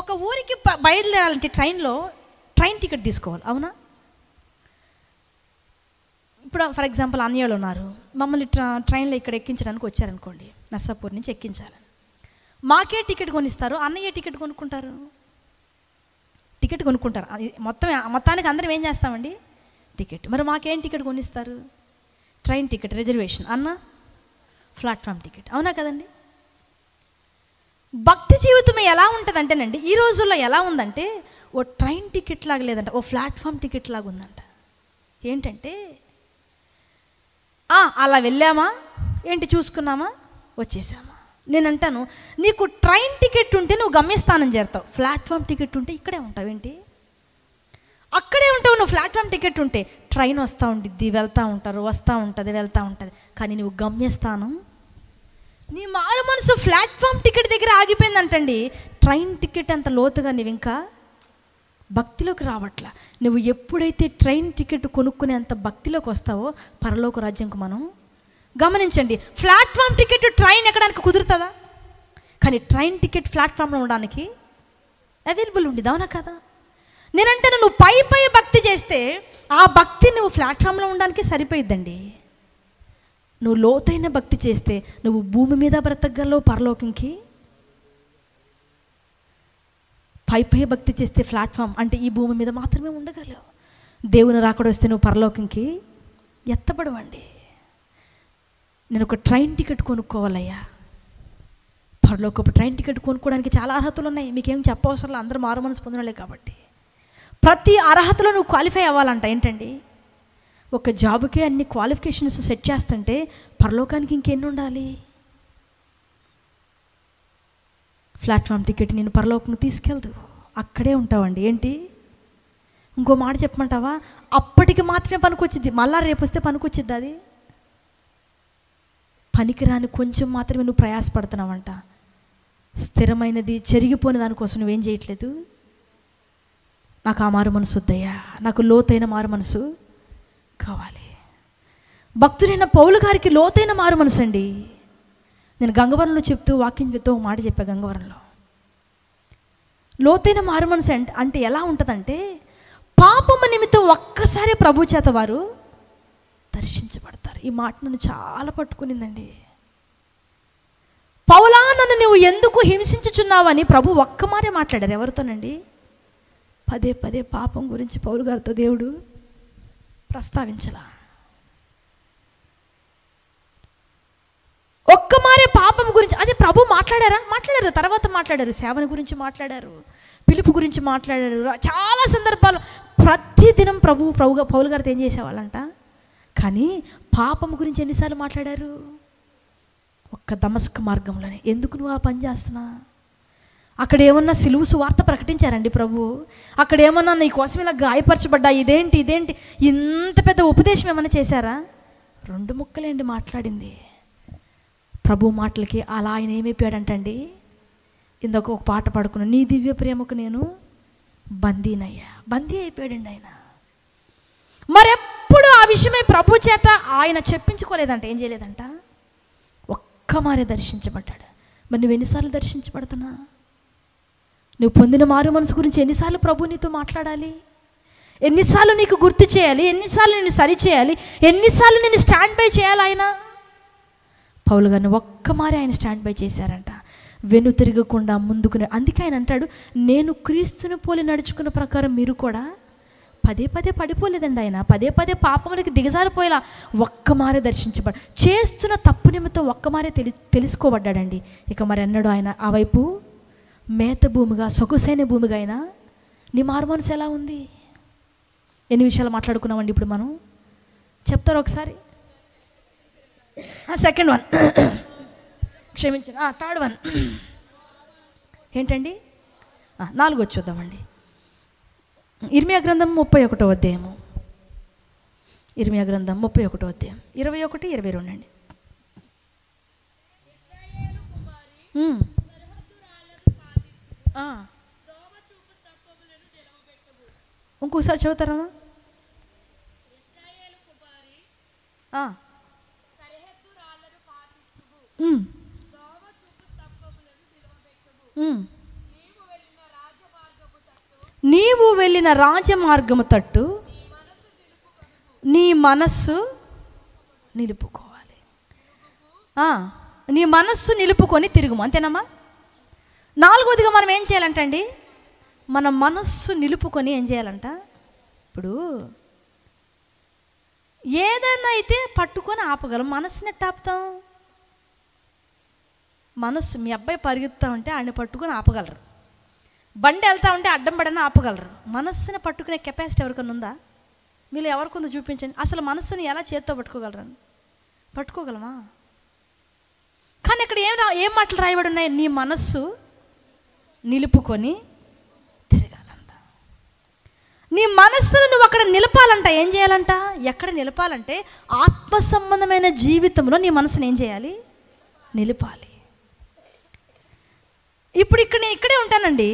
ఒక ఊరికి బయలుదేరాలంటే ట్రైన్ టికెట్ తీసుకోవాలి, అవునా? ఇప్పుడు ఫర్ ఎగ్జాంపుల్ అన్నయ్యలు ఉన్నారు, మమ్మల్ని ట్రైన్లో ఇక్కడ ఎక్కించడానికి వచ్చారనుకోండి, నర్సాపూర్ నుంచి ఎక్కించాలని. మాకే టికెట్ కొనిస్తారు, అన్నయ్య టికెట్ కొనుక్కుంటారు, టికెట్ కొనుక్కుంటారు. మొత్తానికి అందరం ఏం చేస్తామండి? టికెట్. మరి మాకేం టికెట్ కొనిస్తారు? Train ticket, reservation. అన్న ప్లాట్ఫామ్ టికెట్, అవునా కదండి? భక్తి జీవితం ఎలా ఉంటుందంటేనండి, ఈ రోజుల్లో ఎలా ఉందంటే ఓ ట్రైన్ టికెట్ లాగా లేదంట, ఓ ప్లాట్ఫామ్ టికెట్ లాగా ఉందంట. ఏంటంటే అలా వెళ్ళామా ఏంటి, చూసుకున్నామా, వచ్చేసామా. నేను అంటాను, నీకు ట్రైన్ టికెట్ ఉంటే నువ్వు గమ్యస్థానం చేరుతావు, ప్లాట్ఫామ్ టికెట్ ఉంటే ఇక్కడే ఉంటావు. ఏంటి? అక్కడే ఉంటావు నువ్వు. ప్లాట్ఫామ్ టికెట్ ఉంటే ట్రైన్ వస్తూ ఉంటుంది, వెళ్తూ ఉంటారు, వస్తూ ఉంటుంది, వెళ్తూ ఉంటుంది, కానీ నువ్వు గమ్యస్థానం. నీ మారు మనసు ప్లాట్ఫామ్ టికెట్ దగ్గర ఆగిపోయిందంటండి. ట్రైన్ టికెట్ అంత లోతుగా నువ్వు ఇంకా భక్తిలోకి రావట్లా. నువ్వు ఎప్పుడైతే ట్రైన్ టికెట్ కొనుక్కునేంత భక్తిలోకి వస్తావో పరలోక రాజ్యంకు మనం. గమనించండి, ప్లాట్ఫామ్ టికెట్ ట్రైన్ ఎక్కడానికి కుదురుతుందా? కానీ ట్రైన్ టికెట్ ప్లాట్ఫామ్లో ఉండడానికి అవైలబుల్ ఉండేది, అవునా కదా? నేనంటే నువ్వు పై భక్తి చేస్తే ఆ భక్తి నువ్వు ప్లాట్ఫామ్లో ఉండడానికి సరిపోయిద్దండి. నువ్వు లోతైన భక్తి చేస్తే నువ్వు భూమి మీద బ్రతకగలవు, పరలోకంకి. పై భక్తి చేస్తే ప్లాట్ఫామ్ అంటే ఈ భూమి మీద మాత్రమే ఉండగలవు. దేవుని రాకడ వస్తే నువ్వు పరలోకంకి ఎత్తబడవండి. నేను ఒక ట్రైన్ టికెట్ కొనుక్కోవాలయ్యా, పరలోకపు ట్రైన్ టికెట్ కొనుక్కోవడానికి చాలా అర్హతలు ఉన్నాయి. మీకేం చెప్పవసరం, అందరూ మారు మనసు పొందలే కాబట్టి ప్రతి అర్హతలో నువ్వు క్వాలిఫై అవ్వాలంట. ఏంటండి? ఒక జాబ్కే అన్ని క్వాలిఫికేషన్స్ సెట్ చేస్తుంటే పరలోకానికి ఇంకెన్ని ఉండాలి? ప్లాట్ఫామ్ టికెట్ నేను పరలోకం తీసుకెళ్దు, అక్కడే ఉంటావండి. ఏంటి? ఇంకో మాట చెప్పమంటావా? అప్పటికి మాత్రమే పనికొచ్చిద్ది, మళ్ళా రేపు వస్తే పనికొచ్చిద్ది. అది పనికిరాని కొంచెం మాత్రమే నువ్వు ప్రయాసపడుతున్నావంట. స్థిరమైనది చెరిగిపోయిన దానికోసం నువ్వేం చేయట్లేదు. నాకు ఆ మారు మనసు వద్దయ్యా, నాకు లోతైన మారు మనసు కావాలి. భక్తుడైన పౌలు గారికి లోతైన మారు మనసు అండి. నేను గంగవరంలో చెప్తూ వాక్యం చెప్తూ ఒక మాట చెప్పా. గంగవరంలో లోతైన మారు మనసు అంటే ఎలా ఉంటుందంటే, పాపము నిమిత్తం ఒక్కసారి ప్రభు చేత వారు దర్శించబడతారు. ఈ మాట నన్ను చాలా పట్టుకునిందండి. పౌలా, నన్ను నువ్వు ఎందుకు హింసించుచున్నావు అని ప్రభు ఒక్క మారే మాట్లాడారు. ఎవరితోనండి? పదే పాపం గురించి పౌలు గారితో దేవుడు ప్రస్తావించలా. ఒక్క మారే పాపం గురించి అదే ప్రభు మాట్లాడారు. తర్వాత మాట్లాడారు, సేవన గురించి మాట్లాడారు, పిలుపు గురించి మాట్లాడారు. చాలా సందర్భాలు ప్రతిదినం పౌలు గారితో ఏం చేసేవాళ్ళంట? కానీ పాపం గురించి ఎన్నిసార్లు మాట్లాడారు? ఒక్క దమస్కు మార్గంలోనే. ఎందుకు నువ్వు ఆ పని చేస్తున్నా? అక్కడ ఏమన్నా సిలువు సువార్త ప్రకటించారండి ప్రభు? అక్కడ ఏమన్నా నీ కోసం ఇలా గాయపరచబడ్డా, ఇదేంటి ఇంత పెద్ద ఉపదేశం ఏమన్నా చేశారా? 2 ముక్కలేండి మాట్లాడింది. ప్రభు మాటలకి అలా ఆయన ఏమైపోయాడంటండి, ఇందాక ఒక పాట పాడుకున్నాను, నీ దివ్య ప్రేమకు నేను బందీ అయిపోయాడండి ఆయన. మరెప్పుడు ఆ విషయమై ప్రభు చేత ఆయన చెప్పించుకోలేదంట. ఏం చేయలేదంట? ఒక్క మారే దర్శించబడ్డాడు. మరి నువ్వు ఎన్నిసార్లు దర్శించబడుతున్నా? నువ్వు పొందిన మారు మనసు గురించి ఎన్నిసార్లు ప్రభు నీతో మాట్లాడాలి? ఎన్నిసార్లు నీకు గుర్తు చేయాలి? ఎన్నిసార్లు నేను సరిచేయాలి? ఎన్నిసార్లు నేను స్టాండ్ బై చేయాలి? ఆయన పౌలు గారిని ఒక్క మారే ఆయన స్టాండ్ బై చేశారంట, వెను తిరగకుండా ముందుకు. అందుకే ఆయన అంటాడు, నేను క్రీస్తుని పోలి నడుచుకున్న ప్రకారం మీరు కూడా పదే పడిపోలేదండి. ఆయన పదే పాపములకి దిగజారిపోయేలా ఒక్క మారే దర్శించబడి చేస్తున్న తప్పు నిమిత్తం ఒక్క మారే తెలుసుకోబడ్డాడండి. ఇక మరి అన్నాడు ఆయన ఆ వైపు మేత భూమిగా, సొగసైన భూమిగా అయినా నీ మారు మనసు ఎలా ఉంది? ఎన్ని విషయాలు మాట్లాడుకున్నామండి ఇప్పుడు మనం? చెప్తారు ఒకసారి? సెకండ్ వన్ క్షమించండి, థర్డ్ వన్ ఏంటండి? 4 చూద్దామండి. ఇర్మియా గ్రంథం 31వ అధ్యాయము. ఇర్మియా గ్రంథం 31వ అధ్యాయం 21, 22 అండి. ఇంకోసారి చదువుతారమ్మా? నీవు వెళ్ళిన రాజమార్గము తట్టు నీ మనస్సు నిలుపుకోవాలి. నీ మనస్సు నిలుపుకొని తిరుగుము. అంతేనమ్మా? 4వదిగా మనం ఏం చేయాలంటండి? మన మనస్సు నిలుపుకొని ఏం చేయాలంట? ఇప్పుడు ఏదైనా అయితే పట్టుకొని ఆపగలం, మనస్సుని ఎట్ట ఆపుతాం? మనస్సు, మీ అబ్బాయి పరిగెత్తా ఉంటే ఆయన పట్టుకొని ఆపగలరు, బండి వెళ్తా ఉంటే అడ్డం పడని ఆపగలరు. మనస్సుని పట్టుకునే కెపాసిటీ ఎవరికైనా ఉందా? మీరు ఎవరికొందో చూపించండి. అసలు మనస్సుని ఎలా చేత్తో పట్టుకోగలరని? పట్టుకోగలమా? కానీ ఇక్కడ ఏం మాటలు రాయబడి ఉన్నాయి? నీ మనస్సు నిలుపుకొని తిరగాలంట. నీ మనస్సును నువ్వు అక్కడ నిలపాలంట. ఏం చేయాలంట? ఎక్కడ నిలపాలంటే ఆత్మ సంబంధమైన జీవితంలో నీ మనసుని ఏం చేయాలి? నిలపాలి. ఇప్పుడు నేను ఇక్కడే ఉంటానండి,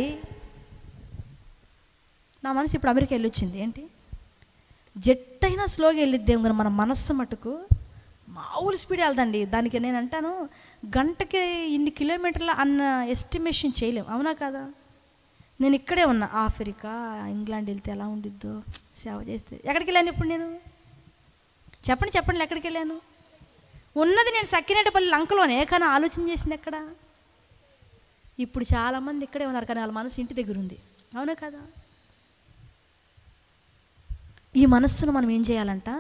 నా మనసు ఇప్పుడు అమెరికా వెళ్ళొచ్చింది. ఏంటి జెట్ అయినా స్లోగా వెళ్ళిద్దేమో, కానీ మన మనస్సు మటుకు మామూలు స్పీడ్ వెళ్దండి. దానికి నేను అంటాను, గంటకి ఇన్ని కిలోమీటర్ల అన్న ఎస్టిమేషన్ చేయలేము. అవునా కాదా? నేను ఇక్కడే ఉన్నా, ఆఫ్రికా, ఇంగ్లాండ్ వెళ్తే ఎలా ఉండిద్దో సేవ చేస్తే. ఎక్కడికి వెళ్ళాను ఇప్పుడు నేను? చెప్పండి ఎక్కడికి వెళ్ళాను? ఉన్నది నేను సక్కినేటిపల్లి లంకలోనే, కానీ ఆలోచన చేసింది ఎక్కడ? ఇప్పుడు చాలామంది ఇక్కడే ఉన్నారు, కానీ వాళ్ళ మనసు ఇంటి దగ్గర ఉంది. అవునా కదా? ఈ మనస్సును మనం ఏం చేయాలంట?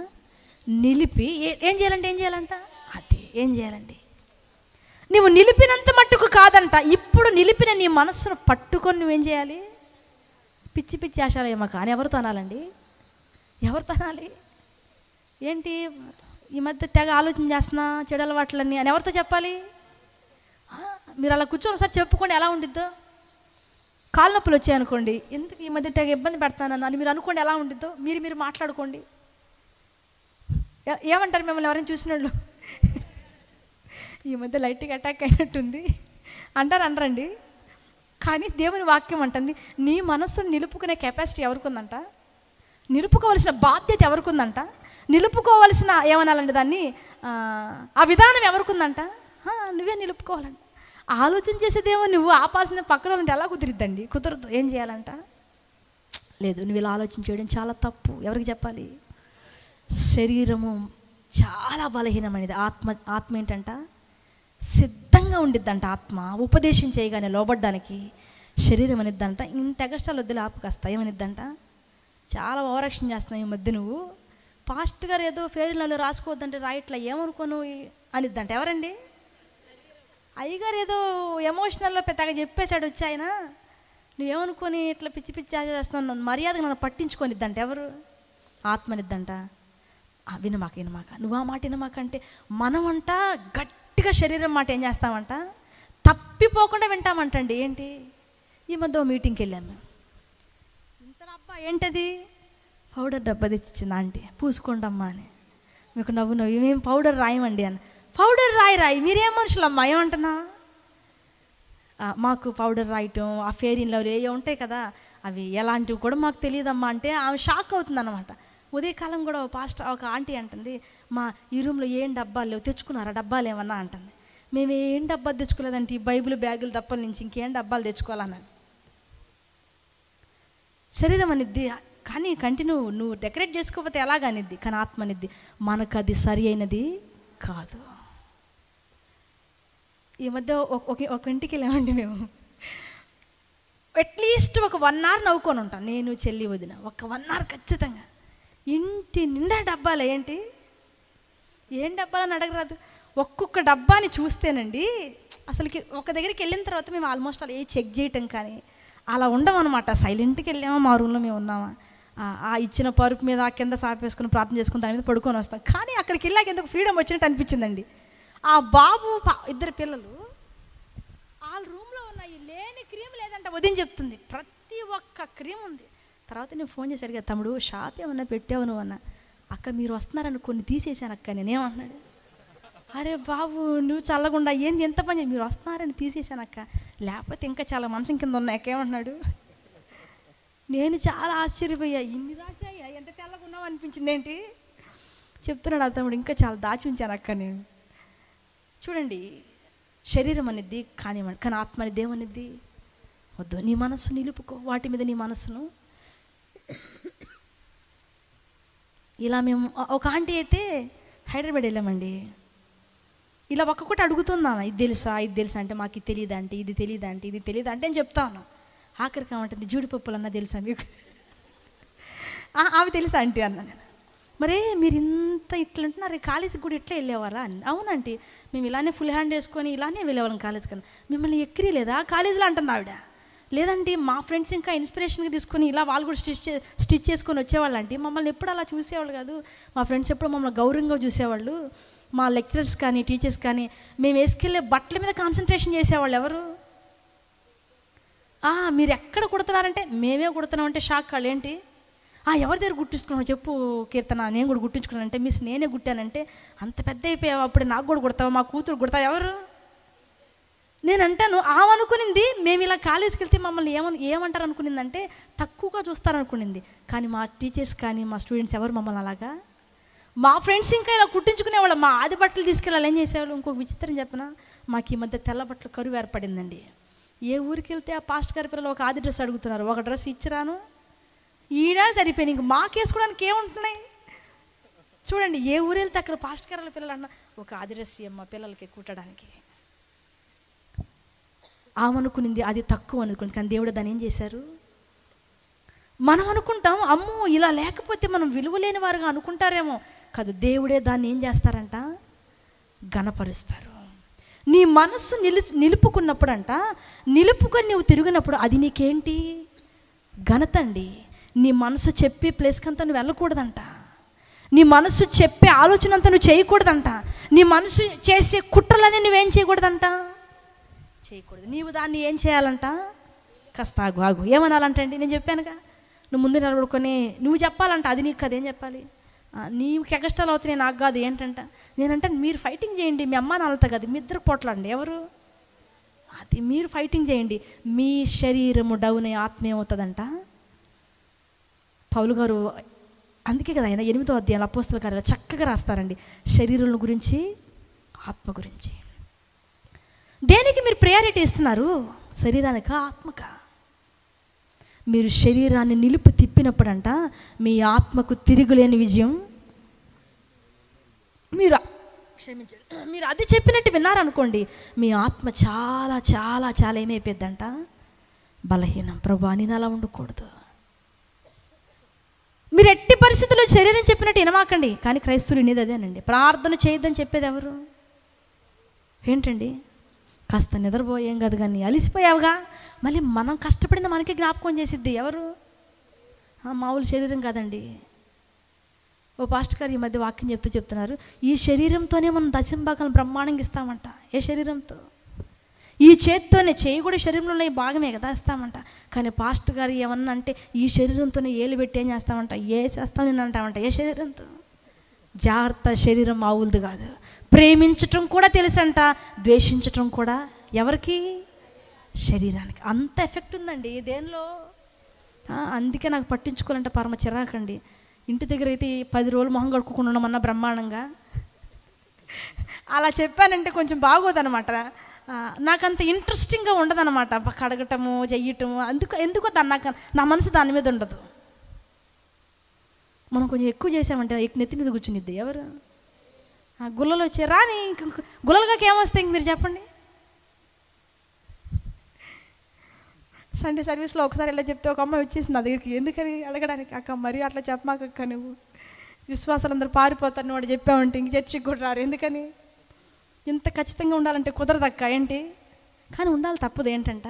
నిలిపి ఏం చేయాలంట? అదే ఏం చేయాలండి? నువ్వు నిలిపినంత మట్టుకు కాదంట, ఇప్పుడు నిలిపిన నీ మనస్సును పట్టుకొని నువ్వేం చేయాలి? పిచ్చి ఆశలు ఏమో కానీ ఎవరితో అనాలండి? ఎవరితో అనాలి? ఏంటి ఈ మధ్య తెగ ఆలోచన చేస్తున్నా చెడు అలవాట్లన్నీ అని ఎవరితో చెప్పాలి? మీరు అలా కూర్చొని ఒకసారి చెప్పుకోండి ఎలా ఉండిద్దో. కాళ్ళ నొప్పులు వచ్చాయనుకోండి, ఎందుకు ఈ మధ్య తెగ ఇబ్బంది పెడతానని అని మీరు అనుకోండి, ఎలా ఉండిద్దో. మీరు మాట్లాడుకోండి. ఏమంటారు మిమ్మల్ని ఎవరైనా చూసిన వాళ్ళు? ఈ మధ్య లైట్గా అటాక్ అయినట్టుంది అనరండి. కానీ దేవుని వాక్యం అంటుంది, నీ మనస్సును నిలుపుకునే కెపాసిటీ ఎవరికి ఉందంట? నిలుపుకోవాల్సిన బాధ్యత ఎవరికి ఉందంట? నిలుపుకోవాల్సిన ఏమనాలండి దాన్ని, ఆ విధానం ఎవరికి ఉందంట? నువ్వే నిలుపుకోవాలంట. ఆలోచన చేసేదేమో నువ్వు ఆపాల్సిన పక్కన ఉంటే ఎలా కుదిరిద్దండి? కుదరదు. ఏం చేయాలంట? లేదు, నువ్వు ఇలా ఆలోచన చేయడం చాలా తప్పు. ఎవరికి చెప్పాలి? శరీరము చాలా బలహీనమైనది. ఆత్మ ఏంటంట? సిద్ధంగా ఉండిద్దంట. ఆత్మ ఉపదేశం చేయగానే లోబడ్డానికి. శరీరం అనిద్దంట ఇంత ఎగస్ట్రాలు వద్దులు ఆపుకొస్తా. ఏమనిద్దంట? చాలా ఓవరాక్షన్ చేస్తున్నావు ఈ మధ్య, నువ్వు పాస్ట్ గారు ఏదో ఫెయిర్లలో రాసుకోవద్దంటే రాయట్లా, ఏమనుకోను అనిద్దంట. ఎవరండి? అయ్యగారు ఏదో ఎమోషనల్లో పెద్దగా చెప్పేశాడు వచ్చి ఆయన, నువ్వేమనుకొని ఇట్లా పిచ్చి పిచ్చి చేస్తున్నావు, మర్యాదగా నన్ను పట్టించుకొనిద్దంట. ఎవరు? ఆత్మనిద్దంట. వినమాక నువ్వు ఆ మాట వినమాక అంటే మనమంట గట్టిగా శరీరం మాట ఏం చేస్తామంట, తప్పిపోకుండా వింటామంటండి. ఏంటి, ఈ మధ్య మీటింగ్కి వెళ్ళాము, ఇంత డబ్బా ఏంటది, పౌడర్ డబ్బా తెచ్చిచ్చింది ఆంటీ, పూసుకోండమ్మా అని. మీకు నవ్వు మేము పౌడర్ రాయమండి అని. పౌడర్ రాయి మీరేం మనుషులమ్మా, ఏమంటున్నా? మాకు పౌడర్ రాయటం, ఆ ఫెయిర్ ఇన్ లవ్లీ ఏ ఉంటాయి కదా, అవి ఎలాంటివి కూడా మాకు తెలియదమ్మా అంటే ఆమె షాక్ అవుతుంది అనమాట. ఉదయకాలం కూడా ఒక ఆంటీ అంటుంది, మా ఈ రూమ్లో ఏం డబ్బాలు లేవు, తెచ్చుకున్నారా డబ్బాలు ఏమన్నా అంటుంది. మేము ఏం డబ్బాలు తెచ్చుకోలేదంటే ఈ బైబిల్ బ్యాగులు తప్పల నుంచి ఇంకేం డబ్బాలు తెచ్చుకోవాలన్నాను. శరీరం అనిద్ది, కానీ కంటిన్యూ నువ్వు డెకరేట్ చేసుకోకపోతే ఎలాగనిద్ది, కానీ ఆత్మ అనిద్ది మనకు అది సరి అయినది కాదు. ఈ మధ్య ఒక ఇంటికి వెళ్ళామండి మేము, అట్లీస్ట్ ఒక 1 hour నవ్వుకొని ఉంటాం, నేను చెల్లి వదిన, ఒక 1 hour ఖచ్చితంగా. ఇంటి నిండా డబ్బాలు, ఏంటి ఏం డబ్బాలని అడగరాదు, ఒక్కొక్క డబ్బాని చూస్తేనండి అసలుకి ఒక దగ్గరికి వెళ్ళిన తర్వాత మేము ఆల్మోస్ట్ అలా చెక్ చేయటం కానీ అలా ఉండమన్నమాట. సైలెంట్కి వెళ్ళామా, మా రూమ్లో మేము ఉన్నామా, ఆ ఇచ్చిన పరుపు మీద కింద సాపేసుకుని ప్రార్థన చేసుకుని దాని మీద పడుకొని వస్తాం. కానీ అక్కడికి వెళ్ళాక ఎందుకు ఫ్రీడమ్ వచ్చినట్టు అనిపించిందండి. ఆ బాబు 2 పిల్లలు వాళ్ళ రూమ్లో ఉన్నాయి, లేని క్రీమ్ లేదంట, ఉదయం చెప్తుంది, ప్రతి ఒక్క క్రీమ్ ఉంది. తర్వాత నేను ఫోన్ చేసి అడిగా, తమ్ముడు షాప్ ఏమన్నా పెట్టావు నువ్వు అన్న. అక్క మీరు వస్తున్నారని కొన్ని తీసేసాను అక్క. నేనేమన్నాడు, అరే బాబు నువ్వు చల్లకుండా ఏంది ఎంత పని, మీరు వస్తున్నారని తీసేసాను అక్క, లేకపోతే ఇంకా చాలా మంచం కింద ఉన్నాయక్క. ఏమన్నాడు, నేను చాలా ఆశ్చర్యపోయా, ఇన్ని రాసాయా, ఎంత తెల్లగా ఉన్నావు అనిపించింది. ఏంటి చెప్తున్నాడు ఆ తమ్ముడు, ఇంకా చాలా దాచి ఉంచాను అక్క నేను. చూడండి, శరీరం అనిద్ది కానివ్వండి, కానీ ఆత్మ అనేది ఏమనిద్ది, వద్దు నీ మనస్సు నిలుపుకో వాటి మీద నీ మనస్సును. ఇలా మేము ఒక ఆంటీ అయితే హైదరాబాద్ వెళ్ళామండి, ఇలా ఒక్కొక్కటి అడుగుతున్నాను, ఇది తెలుసా ఇది తెలుసా అంటే మాకు ఇది తెలియదు అంటే, ఇది తెలియదు అంటే, ఇది తెలియదు అంటే అని చెప్తాను. ఆఖరికి ఏమంటుంది, జీడిపప్పులు అన్నా తెలుసా మీకు, అవి తెలుసా ఆంటీ అన్న. నేను మరే మీరు ఇంత ఇట్లా అంటున్నారు, కాలేజీకి కూడా ఇట్లా వెళ్ళేవారా అని. అవునంటే మేము ఇలానే ఫుల్ హ్యాండ్ వేసుకొని ఇలానే వెళ్ళేవాళ్ళం కాలేజ్ కన్నా. మిమ్మల్ని ఎక్కిరి లేదా కాలేజీలో అంటుంది ఆవిడ. లేదంటే మా ఫ్రెండ్స్ ఇంకా ఇన్స్పిరేషన్గా తీసుకొని ఇలా వాళ్ళు కూడా స్టిచ్ చేసుకొని వచ్చేవాళ్ళు. అంటే మమ్మల్ని ఎప్పుడు అలా చూసేవాళ్ళు కాదు, మా ఫ్రెండ్స్ ఎప్పుడు మమ్మల్ని గౌరవంగా చూసేవాళ్ళు. మా లెక్చరర్స్ కానీ టీచర్స్ కానీ మేము వేసుకెళ్ళే బట్టల మీద కాన్సన్ట్రేషన్ చేసేవాళ్ళు. ఎవరు, మీరు ఎక్కడ కుడుతున్నారంటే మేమే కుడుతున్నామంటే షాక్. వాళ్ళు ఏంటి, ఎవరి దగ్గర గుట్టించుకున్నావు చెప్పు కీర్తన, నేను కూడా గుట్టించుకున్నానంటే, మిస్ నేనే గుట్టానంటే, అంత పెద్ద అయిపోయావు అప్పుడు నాకు కూడా కుడతావా, మా కూతురు కుడతావు. ఎవరు, నేను అంటాను అనుకునింది మేము ఇలా కాలేజీకి వెళ్తే మమ్మల్ని ఏమంటారు అనుకునిందంటే తక్కువగా చూస్తారనుకునింది. కానీ మా టీచర్స్ కానీ మా స్టూడెంట్స్ ఎవరు మమ్మల్ని అలాగా, మా ఫ్రెండ్స్ ఇంకా ఇలా కుట్టించుకునేవాళ్ళు. మా ఆది బట్టలు తీసుకెళ్ళాలి ఏం చేసేవాళ్ళు. ఇంకొక విచిత్రం చెప్పిన, మాకు ఈ మధ్య తెల్ల బట్టలు కరువు ఏర్పడిందండి. ఏ ఊరికి వెళ్తే ఆ పాస్ట్ గారి పిల్లలు ఒక ఆది డ్రెస్ అడుగుతున్నారు, ఒక డ్రెస్ ఇచ్చిరాను ఈడ సరిపోయింది, ఇంక మాకేసుకోవడానికి ఏముంటున్నాయి. చూడండి, ఏ ఊరు వెళ్తే అక్కడ పాస్ట్ గారి పిల్లలు అన్న ఒక ఆది డ్రెస్ అమ్మ పిల్లలకి కుట్టడానికి. ఆమెనుకునింది అది తక్కువ అనుకుంది, కానీ దేవుడు దాన్ని ఏం చేశారు. మనం అనుకుంటాం అమ్మో ఇలా లేకపోతే మనం విలువలేని వారుగా అనుకుంటారేమో, కాదు దేవుడే దాన్ని ఏం చేస్తారంట, ఘనపరుస్తారు. నీ మనస్సు నిలుపుకున్నప్పుడు అంట, నిలుపుకొని నువ్వు తిరిగినప్పుడు అది నీకేంటి ఘనత అండి. నీ మనసు చెప్పే ప్లేస్కి అంతా నువ్వు వెళ్ళకూడదంట, నీ మనసు చెప్పే ఆలోచన అంతా నువ్వు చేయకూడదంట, నీ మనసు చేసే కుట్రలన్నీ నువ్వేం చేయకూడదంట, చేయకూడదు. నీవు దాన్ని ఏం చేయాలంట, కాస్త ఆగు ఏమనాలంటండి, నేను చెప్పానుగా, నువ్వు ముందు నిలబడుకొని నువ్వు చెప్పాలంట, అది నీకు కదేం చెప్పాలి, నీకు కష్టాలు అవుతున్నాయి నాకు కాదు ఏంటంట. నేనంటే మీరు ఫైటింగ్ చేయండి, మీ అమ్మ నాన్నతో కాదు, మీ ఇద్దరు పోట్లాడండి. ఎవరు, అది మీరు ఫైటింగ్ చేయండి. మీ శరీరము డౌన్ అయ్యి ఆత్మ ఏమవుతుందంట. పౌలు గారు అందుకే కదా ఆయన 8వ అధ్యాయంలో అపోస్తల కార్యాలు చక్కగా రాస్తారండి, శరీరం గురించి ఆత్మ గురించి. దేనికి మీరు ప్రయారిటీ ఇస్తున్నారు, శరీరానికా ఆత్మకా? మీరు శరీరాన్ని నిలుపు తిప్పినప్పుడంట మీ ఆత్మకు తిరుగులేని విజయం. మీరు అది చెప్పినట్టు విన్నారనుకోండి, మీ ఆత్మ చాలా చాలా చాలా ఏమైపోద్దంట, బలహీనం. ప్రభువా నేను అలా ఉండకూడదు. మీరు ఎట్టి పరిస్థితుల్లో శరీరం చెప్పినట్టు వినమాకండి. కానీ క్రైస్తవులు వినేది అదేనండి. ప్రార్థన చేయొద్దని చెప్పేది ఎవరు, ఏంటండి? కాస్త నిద్రపోయేం కాదు, కానీ అలిసిపోయావుగా మళ్ళీ మనం కష్టపడింది మనకి జ్ఞాపకం చేసిద్ది. ఎవరు? మామూలు శరీరం కాదండి. ఓ పాస్టర్ గారు ఈ మధ్య వాక్యం చెప్తున్నారు, ఈ శరీరంతోనే మనం దశంభాగాలను బ్రహ్మాండంగా ఇస్తామంట. ఏ శరీరంతో? ఈ చేత్తోనే. చేయి కూడా శరీరంలో ఉన్న భాగమే కదా ఇస్తామంట. కానీ పాస్టర్ గారు ఏమన్నా అంటే ఈ శరీరంతోనే ఏలు పెట్టి ఏం చేస్తామంట? చేస్తాం నేను అంటామంట. ఏ శరీరంతో? జాగ్రత్త, శరీరం మావులది కాదు. ప్రేమించటం కూడా తెలుసంట, ద్వేషించటం కూడా. ఎవరికి? శరీరానికి. అంత ఎఫెక్ట్ ఉందండి దేనిలో. అందుకే నాకు పట్టించుకోవాలంటే పరమ చిరాకండి. ఇంటి దగ్గర అయితే 10 రోజులు మొహం కడుక్కోకుండా ఉన్నామన్నా బ్రహ్మాండంగా. అలా చెప్పానంటే కొంచెం బాగోదనమాట. నాకు అంత ఇంట్రెస్టింగ్గా ఉండదన్నమాట కడగటము చెయ్యటము. ఎందుకో నాకు నా మనసు దాని మీద ఉండదు. మనం కొంచెం ఎక్కువ చేసామంటే నెత్తి మీద కూర్చునిద్ది. ఎవరు? గుల్లలు వచ్చే రాని ఇంక గుల్లలుగా ఏమొస్తాయి ఇంక మీరు చెప్పండి. సండే సర్వీస్లో ఒకసారి ఇలా చెప్తే ఒక అమ్మాయి వచ్చేసింది నా దగ్గరికి. ఎందుకని అడగడానికి. అక్క మరి అట్లా చెప్పమాకక్క, నువ్వు విశ్వాసాలందరూ పారిపోతారు, నువ్వు వాడు చెప్పావంటే ఇంక చర్చికి కూడా రారు. ఎందుకని? ఇంత ఖచ్చితంగా ఉండాలంటే కుదరదక్క. ఏంటి? కానీ ఉండాలి, తప్పదు. ఏంటంట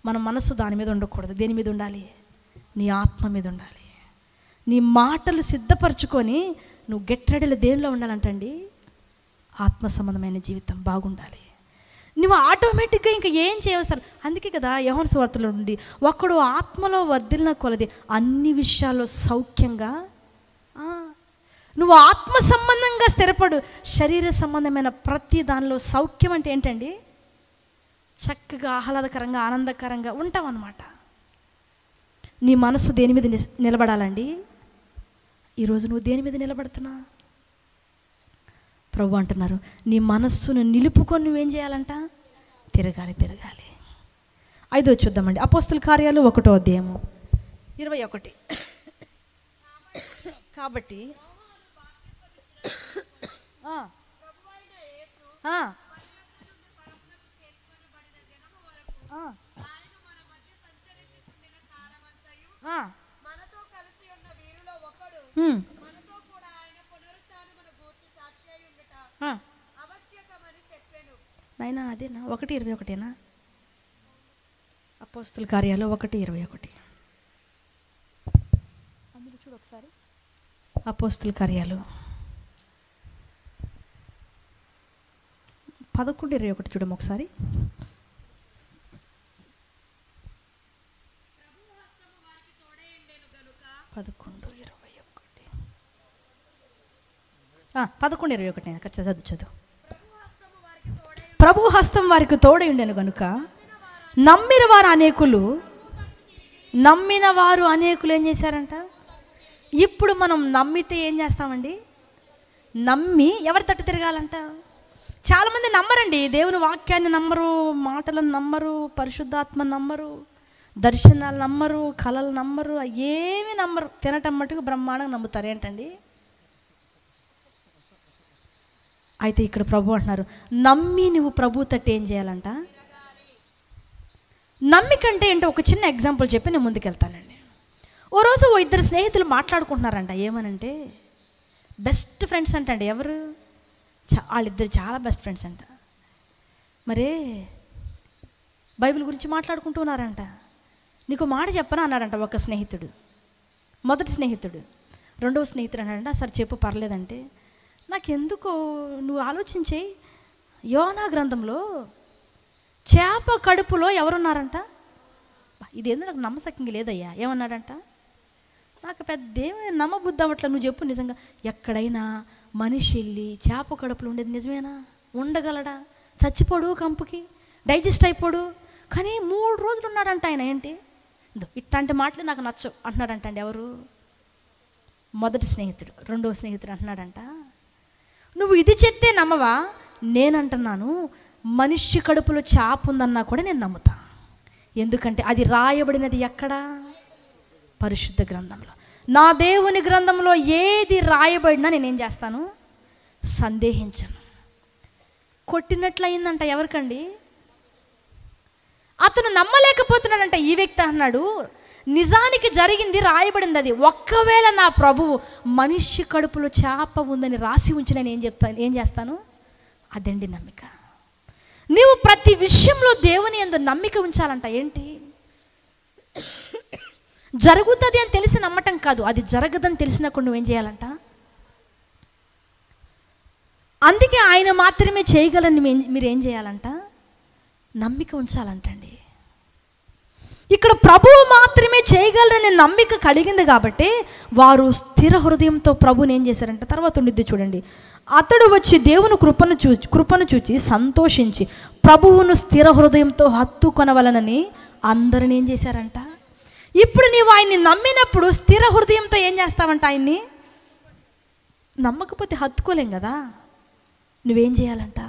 మన మనస్సు దాని మీద ఉండకూడదు. దేని మీద ఉండాలి? నీ ఆత్మ మీద ఉండాలి. నీ మాటలు సిద్ధపరచుకొని నువ్వు గెట్టడలు దేనిలో ఉండాలంటండి? ఆత్మ సంబంధమైన జీవితం బాగుండాలి. నువ్వు ఆటోమేటిక్గా ఇంకా ఏం చేయవసరం. అందుకే కదా యోహాను సువార్తలో నుండి ఒకడు ఆత్మలో వర్ధిల్లిన కొలది అన్ని విషయాల్లో సౌఖ్యంగా. నువ్వు ఆత్మ సంబంధంగా స్థిరపడు. శరీర సంబంధమైన ప్రతి దానిలో సౌఖ్యం అంటే ఏంటండి? చక్కగా ఆహ్లాదకరంగా ఆనందకరంగా ఉంటాం అన్నమాట. నీ మనసు దేని మీద నిలబడాలండి? ఈరోజు నువ్వు దేని మీద నిలబడుతున్నా? ప్రభు అంటున్నారు, నీ మనస్సును నిలుపుకొని నువ్వేం చేయాలంట? తిరగాలి. 5 చూద్దామండి. అపోస్తుల కార్యాలు 1వ అధ్యాయము 21. కాబట్టి నైనా అదేనా 1:21? అపోస్తుల కార్యాలు 1:21 అందులో చూడు ఒకసారి. అపోస్తుల కార్యాలు 11:21 చూడము ఒకసారి. చదువు. ప్రభు హస్తం వారికి తోడై ఉండెను గనుక నమ్మిన వారు అనేకులు ఏం చేశారంట? ఇప్పుడు మనం నమ్మితే ఏం చేస్తామండి? నమ్మి ఎవరి తట్టు తిరగాలంట? చాలామంది నమ్మరండి. దేవుని వాక్యాన్ని నమ్మరు, మాటలను నమ్మరు, పరిశుద్ధాత్మ నమ్మరు, దర్శనాలు నమ్మరు, కళలు నమ్మరు, ఏమి నమ్మరు. తినటం మటుకు బ్రహ్మాండంగా నమ్ముతారు. ఏంటండి? అయితే ఇక్కడ ప్రభు అంటున్నారు, నమ్మి నువ్వు ప్రభు తట్టు ఏం చేయాలంట? నమ్మికంటే ఏంటో ఒక చిన్న ఎగ్జాంపుల్ చెప్పి నేను ముందుకెళ్తానండి. ఓ రోజు 2 స్నేహితులు మాట్లాడుకుంటున్నారంట. ఏమనంటే బెస్ట్ ఫ్రెండ్స్ అంటండి. ఎవరు? వాళ్ళిద్దరు చాలా బెస్ట్ ఫ్రెండ్స్ అంట. మరే బైబిల్ గురించి మాట్లాడుకుంటున్నారంట. నీకు మాట చెప్పనా అన్నాడంట ఒక స్నేహితుడు. మొదటి స్నేహితుడు. రెండవ స్నేహితుడు అన్నాడంట, సరే చెప్పు పర్లేదంటే, నాకెందుకో నువ్వు ఆలోచించేయి, యోనా గ్రంథంలో చేప కడుపులో ఎవరున్నారంట? ఇదేందో నాకు నమ్మసక్యంగా లేదయ్యా. ఏమన్నాడంట? నాకు పెద్ద ఏమి నమ్మబుద్ధి అవ్వట్లా. నువ్వు చెప్పు, నిజంగా ఎక్కడైనా మనిషి వెళ్ళి చేప కడుపులో ఉండేది నిజమేనా? ఉండగలడా? చచ్చిపోడు, కంపుకి డైజెస్ట్ అయిపోడు. కానీ 3 రోజులు ఉన్నాడంట ఆయన. ఏంటి ఇట్లాంటి మాటలు నాకు నచ్చవు అంటున్నాడంట అండి. ఎవరు? మొదటి స్నేహితుడు. రెండవ స్నేహితుడు అంటున్నాడంట, నువ్వు ఇది చెప్తే నమ్మవా? నేనంటున్నాను, మనిషి కడుపులో చేప ఉందన్నా కూడా నేను నమ్ముతా. ఎందుకంటే అది రాయబడినది ఎక్కడ? పరిశుద్ధ గ్రంథంలో. నా దేవుని గ్రంథంలో ఏది రాయబడినా నేనేం చేస్తాను? సందేహించను. కొట్టినట్లు అయిందంట. ఎవరికండి? అతను నమ్మలేకపోతున్నాడంట. ఈ వ్యక్తి అన్నాడు, నిజానికి జరిగింది, రాయబడింది అది. ఒక్కవేళ నా ప్రభువు మనిషి కడుపులో చేప ఉందని రాసి ఉంచి నేను ఏం చేస్తాను? అదండి నమ్మిక. నీవు ప్రతి విషయంలో దేవుని యందు నమ్మిక ఉంచాలంట. ఏంటి? జరుగుతుంది అని తెలిసి నమ్మటం కాదు, అది జరగదని తెలిసినప్పుడు నువ్వేం చేయాలంట? అందుకే ఆయన మాత్రమే చేయగలని మీరు ఏం చేయాలంట? నమ్మిక ఉంచాలంటండి. ఇక్కడ ప్రభువు మాత్రమే చేయగలరని నమ్మిక కలిగింది కాబట్టి వారు స్థిర హృదయంతో ప్రభుని ఏం చేశారంట? తర్వాత ఉండిద్ది చూడండి. అతడు వచ్చి దేవుని కృపను చూచి సంతోషించి ప్రభువును స్థిర హృదయంతో హత్తుకొనవలనని అందరిని ఏం చేశారంట? ఇప్పుడు నీవు ఆయన్ని నమ్మినప్పుడు స్థిర హృదయంతో ఏం చేస్తావంట? ఆయన్ని నమ్మకపోతే హత్తుకోలేం కదా. నువ్వేం చేయాలంట?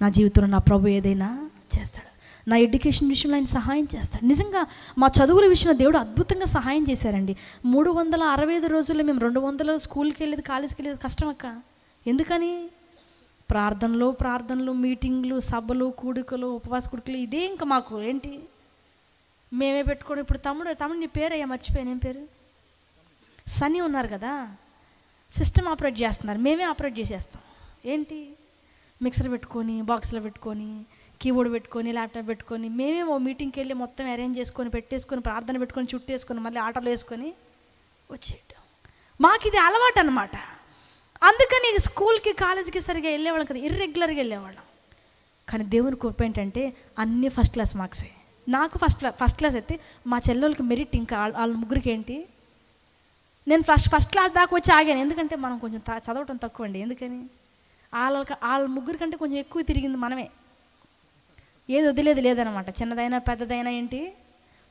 నా జీవితంలో నా ప్రభు ఏదైనా చేస్తాడు, నా ఎడ్యుకేషన్ విషయంలో ఆయన సహాయం చేస్తాడు. నిజంగా మా చదువుల విషయంలో దేవుడు అద్భుతంగా సహాయం చేశారండి. 365 రోజుల్లో మేము 200 స్కూల్కి వెళ్ళేది, కాలేజీకి వెళ్ళేది కష్టం అక్క. ఎందుకని? ప్రార్థనలు, మీటింగ్లు, సభలు, కూడికలు, ఉపవాస కూడికలు, ఇదే ఇంకా మాకు ఏంటి మేమే పెట్టుకోవడం. ఇప్పుడు తమ్ముడు నీ పేరు అయ్యా మర్చిపోయాను, ఏం పేరు? సన్నీ ఉన్నారు కదా, సిస్టమ్ ఆపరేట్ చేస్తున్నారు, మేమే ఆపరేట్ చేసేస్తాం. ఏంటి? మిక్సర్ పెట్టుకొని, బాక్స్లో పెట్టుకొని, కీబోర్డ్ పెట్టుకొని, ల్యాప్టాప్ పెట్టుకొని, మేమే ఓ మీటింగ్కి వెళ్ళి మొత్తం అరేంజ్ చేసుకొని పెట్టేసుకొని, ప్రార్థన పెట్టుకొని, చుట్టేసుకొని, మళ్ళీ ఆటోలో వేసుకొని వచ్చేయటం. మాకు ఇది అలవాటు అనమాట. అందుకని స్కూల్కి కాలేజీకి సరిగా వెళ్ళేవాళ్ళం కదా, ఇర్రెగ్యులర్గా వెళ్ళేవాళ్ళం. కానీ దేవుని కృప ఏంటంటే అన్నీ ఫస్ట్ క్లాస్ మార్క్సే. నాకు ఫస్ట్ క్లాస్ అయితే మా చెల్లెళ్ళకి మెరిట్. ఇంకా వాళ్ళ ముగ్గురికి ఏంటి, నేను ఫస్ట్ క్లాస్ దాకా వచ్చి ఆగాను. ఎందుకంటే మనం కొంచెం చదవటం తక్కువ అండి. ఎందుకని? వాళ్ళ ముగ్గురి కంటే కొంచెం ఎక్కువ తిరిగింది మనమే. ఏది వదిలేదు లేదనమాట. చిన్నదైనా పెద్దదైనా ఏంటి,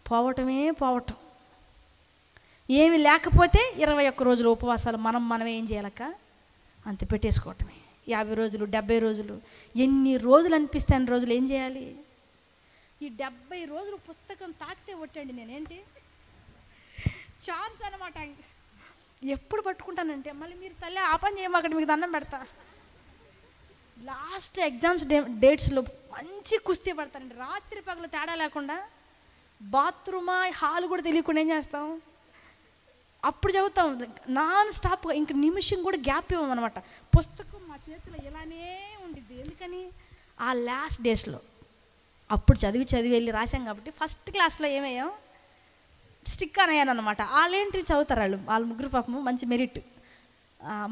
పోవటమే పోవటం. ఏమి లేకపోతే 21 రోజులు ఉపవాసాలు మనమే ఏం చేయాలక్క? అంత పెట్టేసుకోవటమే. 50 రోజులు, 70 రోజులు, ఎన్ని రోజులు అనిపిస్తే అన్ని రోజులు ఏం చేయాలి? ఈ 70 రోజులు పుస్తకం తాకితే ఒట్టండి నేనేంటి ఛాన్స్ అనమాట. ఎప్పుడు పట్టుకుంటానంటే మళ్ళీ మీరు తల్లి ఆ పని చేయమాకండి, మీకు దండం పెడతా. లాస్ట్ ఎగ్జామ్స్ డేట్స్లో మంచి కుస్తీ పడతానండి. రాత్రి పగలు తేడా లేకుండా, బాత్రూమా హాల్ కూడా తెలియకుండా ఏం చేస్తాం? అప్పుడు చదువుతాం నాన్ స్టాప్గా. ఇంక నిమిషం కూడా గ్యాప్ ఇవ్వమన్నమాట. పుస్తకం మా చేతిలో ఇలానే ఉండిద్ది. ఎందుకని? ఆ లాస్ట్ డేస్లో అప్పుడు చదివి వెళ్ళి రాసాం కాబట్టి ఫస్ట్ క్లాస్లో ఏమయ్యాం? స్టిక్ అని అయ్యాను అనమాట. వాళ్ళేంటి చదువుతారు వాళ్ళ ముగ్గురు పాపము మంచి మెరిట్.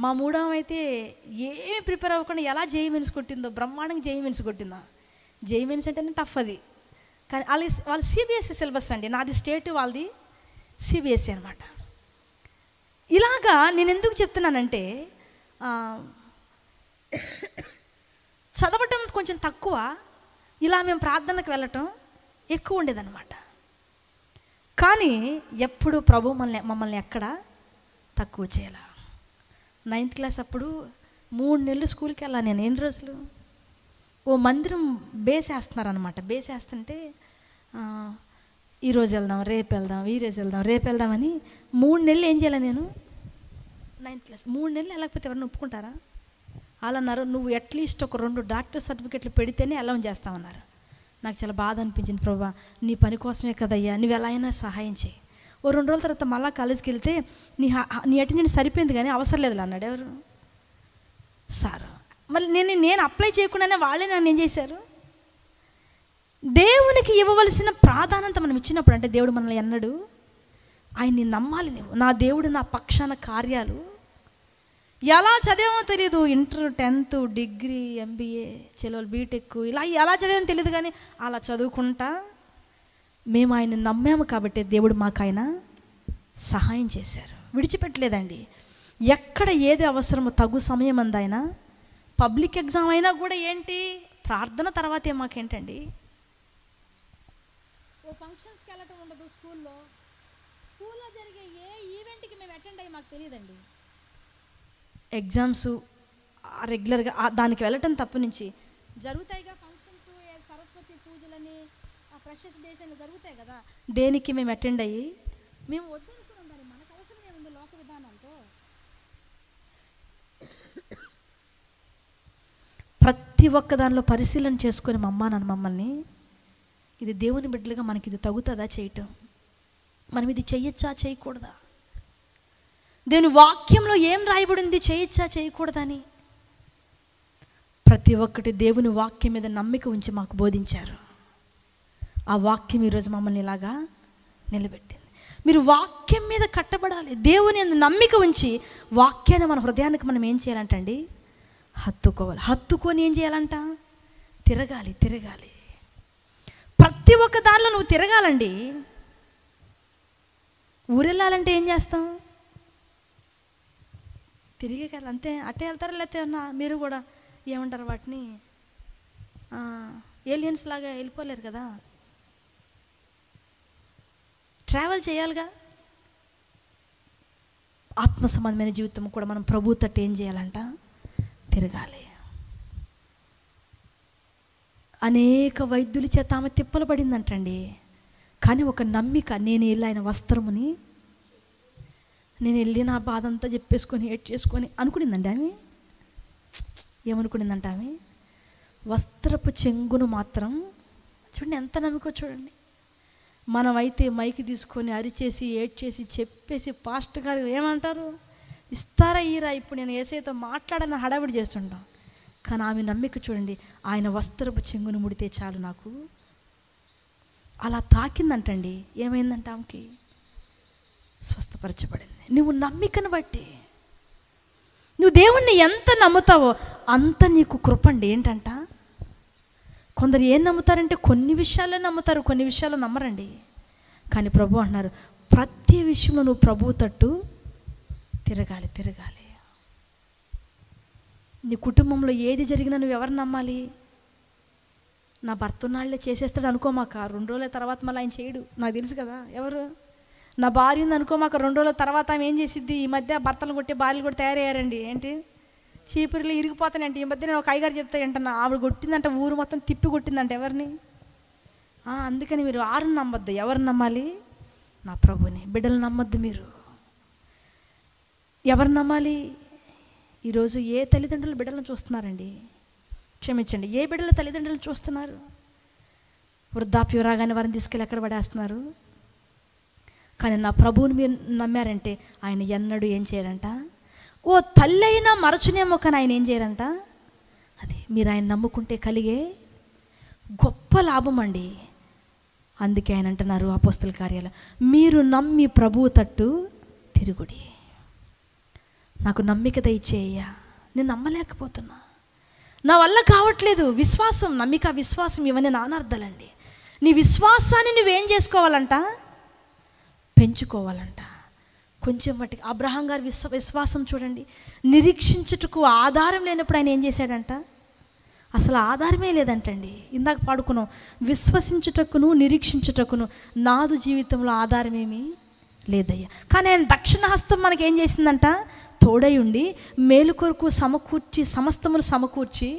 మా మూడవ అయితే ఏమి ప్రిపేర్ అవ్వకుండా ఎలా జేఈ మెయిన్స్ కొట్టిందో, బ్రహ్మాండంగా జేఈ మెయిన్స్ కొట్టిందా. జేఈ మెయిన్స్ అంటేనే టఫ్ అది. కానీ వాళ్ళు సిబిఎస్ఈ సిలబస్ అండి, నాది స్టేట్, వాళ్ళది సిబిఎస్ఈ అనమాట. ఇలాగా నేను ఎందుకు చెప్తున్నానంటే చదవటం కొంచెం తక్కువ, ఇలా మేము ప్రార్థనకు వెళ్ళటం ఎక్కువ ఉండేదన్నమాట. కానీ ఎప్పుడు ప్రభు మమ్మల్ని ఎక్కడ తక్కువ చేయాల. 9th క్లాస్ అప్పుడు 3 నెలలు స్కూల్కి వెళ్ళాను నేను. ఎన్ని రోజులు? ఓ మందిరం బేస్ వేస్తున్నారనమాట. బేస్ వేస్తుంటే ఈరోజు వెళ్దాం, రేపు వెళ్దాం, ఈరోజు వెళ్దాం, రేపు వెళ్దామని 3 నెలలు ఏం చేయాలి నేను? 9th క్లాస్ 3 నెలలు వెళ్ళకపోతే ఎవరైనా ఒప్పుకుంటారా? వాళ్ళు అన్నారు, నువ్వు అట్లీస్ట్ ఒక 2 డాక్టర్ సర్టిఫికెట్లు పెడితేనే అలౌ చేస్తామన్నారు. నాకు చాలా బాధ అనిపించింది. ప్రభా నీ పని కోసమే కదయ్యా, నువ్వు ఎలా అయినా సహాయం చేయి. ఓ 2 రోజుల తర్వాత మళ్ళీ కాలేజీకి వెళ్తే నీ అటెండెన్స్ సరిపోయింది కానీ అవసరం లేదు అన్నాడు. ఎవరు? సార్. మళ్ళీ నేను అప్లై చేయకుండానే వాళ్ళే నన్ను ఏం చేశారు? దేవునికి ఇవ్వవలసిన ప్రాధాన్యత మనం ఇచ్చినప్పుడు, అంటే దేవుడు మనల్ని ఎన్నడు ఆయన్ని నమ్మాలి. నా దేవుడు నా పక్షాన కార్యాలు ఎలా చదివామో తెలియదు. ఇంటర్, 10th, డిగ్రీ, ఎంబీఏ, చెల్లెలు బీటెక్, ఇలా ఎలా చదివామో తెలియదు కానీ అలా చదువుకుంటా మేము ఆయన నమ్మాము కాబట్టి దేవుడు మాకు ఆయన సహాయం చేశారు, విడిచిపెట్టలేదండి. ఎక్కడ ఏది అవసరమో తగు సమయం అంది ఆయన. పబ్లిక్ ఎగ్జామ్ అయినా కూడా ఏంటి, ప్రార్థన తర్వాతే మాకేంటండి. ఓ ఫంక్షన్స్కి వెళ్ళటం ఉండదు స్కూల్లో జరిగే ఏ ఈవెంట్కి మేము అటెండ్ అయ్యి మాకు తెలియదండి. ఎగ్జామ్స్ రెగ్యులర్గా దానికి వెళ్ళటం తప్పు నుంచి జరుగుతాయిగా. ఫంక్షన్స్, సరస్వతి పూజలని, ఫ్రెషర్స్ డేస్ అని జరుగుతాయి కదా, దేనికి మేము అటెండ్ అయ్యి మేము వద్దనుకుని ఉండాలి. మనకు అవసరం ఏముంది లోక విధానంతో? ప్రతి ఒక్క దానిలో పరిశీలన చేసుకొని మమ్మల్ని ఇది దేవుని బిడ్డలుగా మనకి ఇది తగుతుందా చేయటం, మనం ఇది చేయొచ్చా చేయకూడదా, దేవుని వాక్యంలో ఏం రాయబడింది చేయొచ్చా చేయకూడదని ప్రతి ఒక్కటి దేవుని వాక్యం మీద నమ్మిక ఉంచి మాకు బోధించారు. ఆ వాక్యం ఈరోజు మమ్మల్ని ఇలాగా నిలబెట్టింది. మీరు వాక్యం మీద కట్టబడాలి. దేవుని యందు నమ్మిక ఉంచి వాక్యాన్ని మన హృదయానికి మనం ఏం చేయాలంటండి? హత్తుకోవాలి. హత్తుకొని ఏం చేయాలంట? తిరగాలి. తిరగాలి. ప్రతి ఒక్క దానిలో నువ్వు తిరగాలండి. ఊరెళ్ళాలంటే ఏం చేస్తాం? తిరిగే కదా, అంతే. అట్టే వెళ్తారా? లేకపోతే అన్నా మీరు కూడా ఏమంటారు వాటిని, ఏలియన్స్ లాగా వెళ్ళిపోలేరు కదా, ట్రావెల్ చేయాలిగా. ఆత్మ సంబంధమైన జీవితం కూడా మనం ప్రభు తట్టు ఏం చేయాలంట? తిరగాలి. అనేక వైద్యుల చేత ఆమె తిప్పలు పడిందంటండి. కానీ ఒక నమ్మిక, నేను వెళ్ళి ఆయన వస్త్రముని, నేను వెళ్ళి నా బాధ అంతా చెప్పేసుకొని ఏడ్ చేసుకొని అనుకునిందండి ఆమె. ఏమనుకునిందంట ఆమె? వస్త్రపు చెంగును మాత్రం. చూడండి ఎంత నమ్మికో చూడండి. మనమైతే మైకి తీసుకొని అరిచేసి ఏడ్ చేసి చెప్పేసి పాస్టర్ గారు ఏమంటారు, ఇస్తారా ఈరా, ఇప్పుడు నేను ఏసైతో మాట్లాడని హడావిడి చేస్తుంటాం. కానీ ఆమె నమ్మిక చూడండి, ఆయన వస్త్రపు చెంగును ముడితే చాలు నాకు. అలా తాకిందంటండి. ఏమైందంట ఆమెకి? స్వస్థపరచబడింది. నువ్వు నమ్మికను బట్టి, నువ్వు దేవుణ్ణి ఎంత నమ్ముతావో అంత నీకు కృపండి. ఏంటంట, కొందరు ఏం నమ్ముతారంటే కొన్ని విషయాల్లో నమ్ముతారు, కొన్ని విషయాల్లో నమ్మరండి. కానీ ప్రభు అంటున్నారు, ప్రతి విషయంలో నువ్వు ప్రభువు తట్టు తిరగాలి. తిరగాలి. నీ కుటుంబంలో ఏది జరిగినా నువ్వు ఎవరు నమ్మాలి? నా భర్త ఉన్నాళ్ళే చేసేస్తాడు అనుకోమాక, 2 రోజుల తర్వాత మళ్ళీ ఆయన చేయడు. నాకు తెలుసు కదా ఎవరు. నా భార్య ఉంది అనుకోమాక, 2 రోజుల తర్వాత ఆమె ఏం చేసిద్ది? ఈ మధ్య భర్తలు కొట్టి భార్యలు కూడా తయారయ్యారండి. ఏంటి, చీపురులు ఇరిగిపోతానంటే. ఈ మధ్య నేను ఒక అయ్యగారు చెప్తా ఏంటన్నా, ఆవిడ కొట్టిందంట, ఊరు మొత్తం తిప్పి కొట్టిందంట. ఎవరిని? అందుకని మీరు ఆరుని నమ్మొద్దు. ఎవరిని నమ్మాలి? నా ప్రభుని. బిడ్డలు నమ్మొద్దు మీరు. ఎవరు నమ్మాలి? ఈరోజు ఏ తల్లిదండ్రులు బిడ్డలను చూస్తున్నారండి? క్షమించండి, ఏ బిడ్డల తల్లిదండ్రులను చూస్తున్నారు? వృద్ధాప్యం రాగానే వారిని తీసుకెళ్ళి ఎక్కడ పడేస్తున్నారు. కానీ నా ప్రభువుని మీరు నమ్మారంటే ఆయన ఎన్నడూ ఏం చేయరంట. ఓ తల్లి అయినా మరచునేమో, కానీ ఆయన ఏం చేయరంట. అది మీరు ఆయన నమ్ముకుంటే కలిగే గొప్ప లాభం అండి. అందుకే ఆయన అంటున్నారు అపోస్తల కార్యాలు, మీరు నమ్మి ప్రభువు తట్టు తిరుగుడి. నాకు నమ్మిక దయచేయ్యా, నేను నమ్మలేకపోతున్నా, నా వల్ల కావట్లేదు. విశ్వాసం, నమ్మిక, విశ్వాసం ఇవన్నీ నానార్థాలండి. నీ విశ్వాసాన్ని నువ్వేం చేసుకోవాలంట? పెంచుకోవాలంట. కొంచెం మట్టికి అబ్రహాం గారి విశ్వాసం చూడండి. నిరీక్షించుటకు ఆధారం లేనప్పుడు ఆయన ఏం చేశాడంట? అసలు ఆధారమే లేదంటండి. ఇందాక పాడుకున్నాం, విశ్వసించుటకును నిరీక్షించుటకును నాదు జీవితంలో ఆధారమేమీ లేదయ్యా. కానీ ఆయన దక్షిణ హస్తం మనకి ఏం చేసిందంట? తోడై ఉండి మేలు కొరకు సమకూర్చి, సమస్తములు సమకూర్చి.